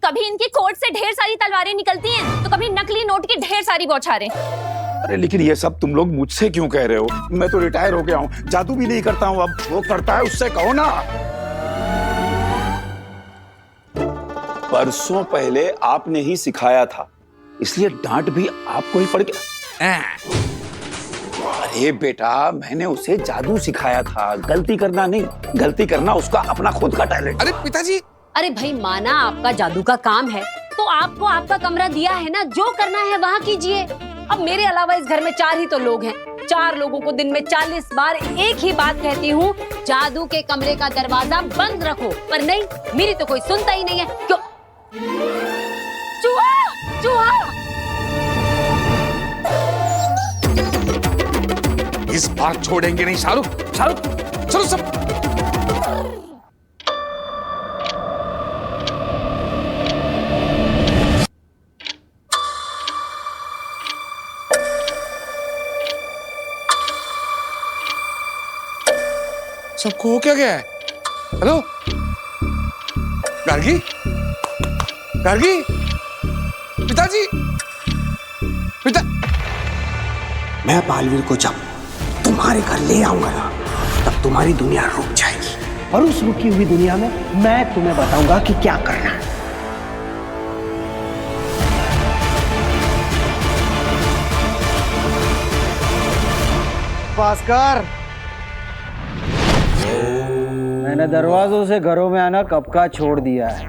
कभी इनकी कोट से ढेर सारी तलवारें निकलती हैं, तो कभी नकली नोट की ढेर सारी बौछारें। अरे लेकिन ये सब तुम लोग मुझसे क्यों कह रहे हो? मैं तो रिटायर हो गया हूँ, जादू भी नहीं करता हूँ। अब वो करता है उससे कहो ना। परसों पहले आपने ही सिखाया था, इसलिए डांट भी आपको ही पड़ गया। अरे बेटा, मैंने उसे जादू सिखाया था, गलती करना नहीं। गलती करना उसका अपना खुद का टैलेंट। अरे पिताजी। अरे भाई, माना आपका जादू का काम है, तो आपको आपका कमरा दिया है ना, जो करना है वहाँ कीजिए। अब मेरे अलावा इस घर में 4 ही तो लोग हैं। 4 लोगों को दिन में 40 बार एक ही बात कहती हूँ, जादू के कमरे का दरवाजा बंद रखो, पर नहीं, मेरी तो कोई सुनता ही नहीं है। क्यों? चूहा! इस बार छोड़ेंगे नहीं शाहरुख। चलो सब। सबको हो क्या गया है? हेलो गार्गी, पिताजी, मैं बालवीर को जब तुम्हारे घर ले आऊंगा ना, तब तुम्हारी दुनिया रुक जाएगी, और उस रुकी हुई दुनिया में मैं तुम्हें बताऊंगा कि क्या करना है। भास्कर, मैंने दरवाजों से घरों में आना कब का छोड़ दिया है।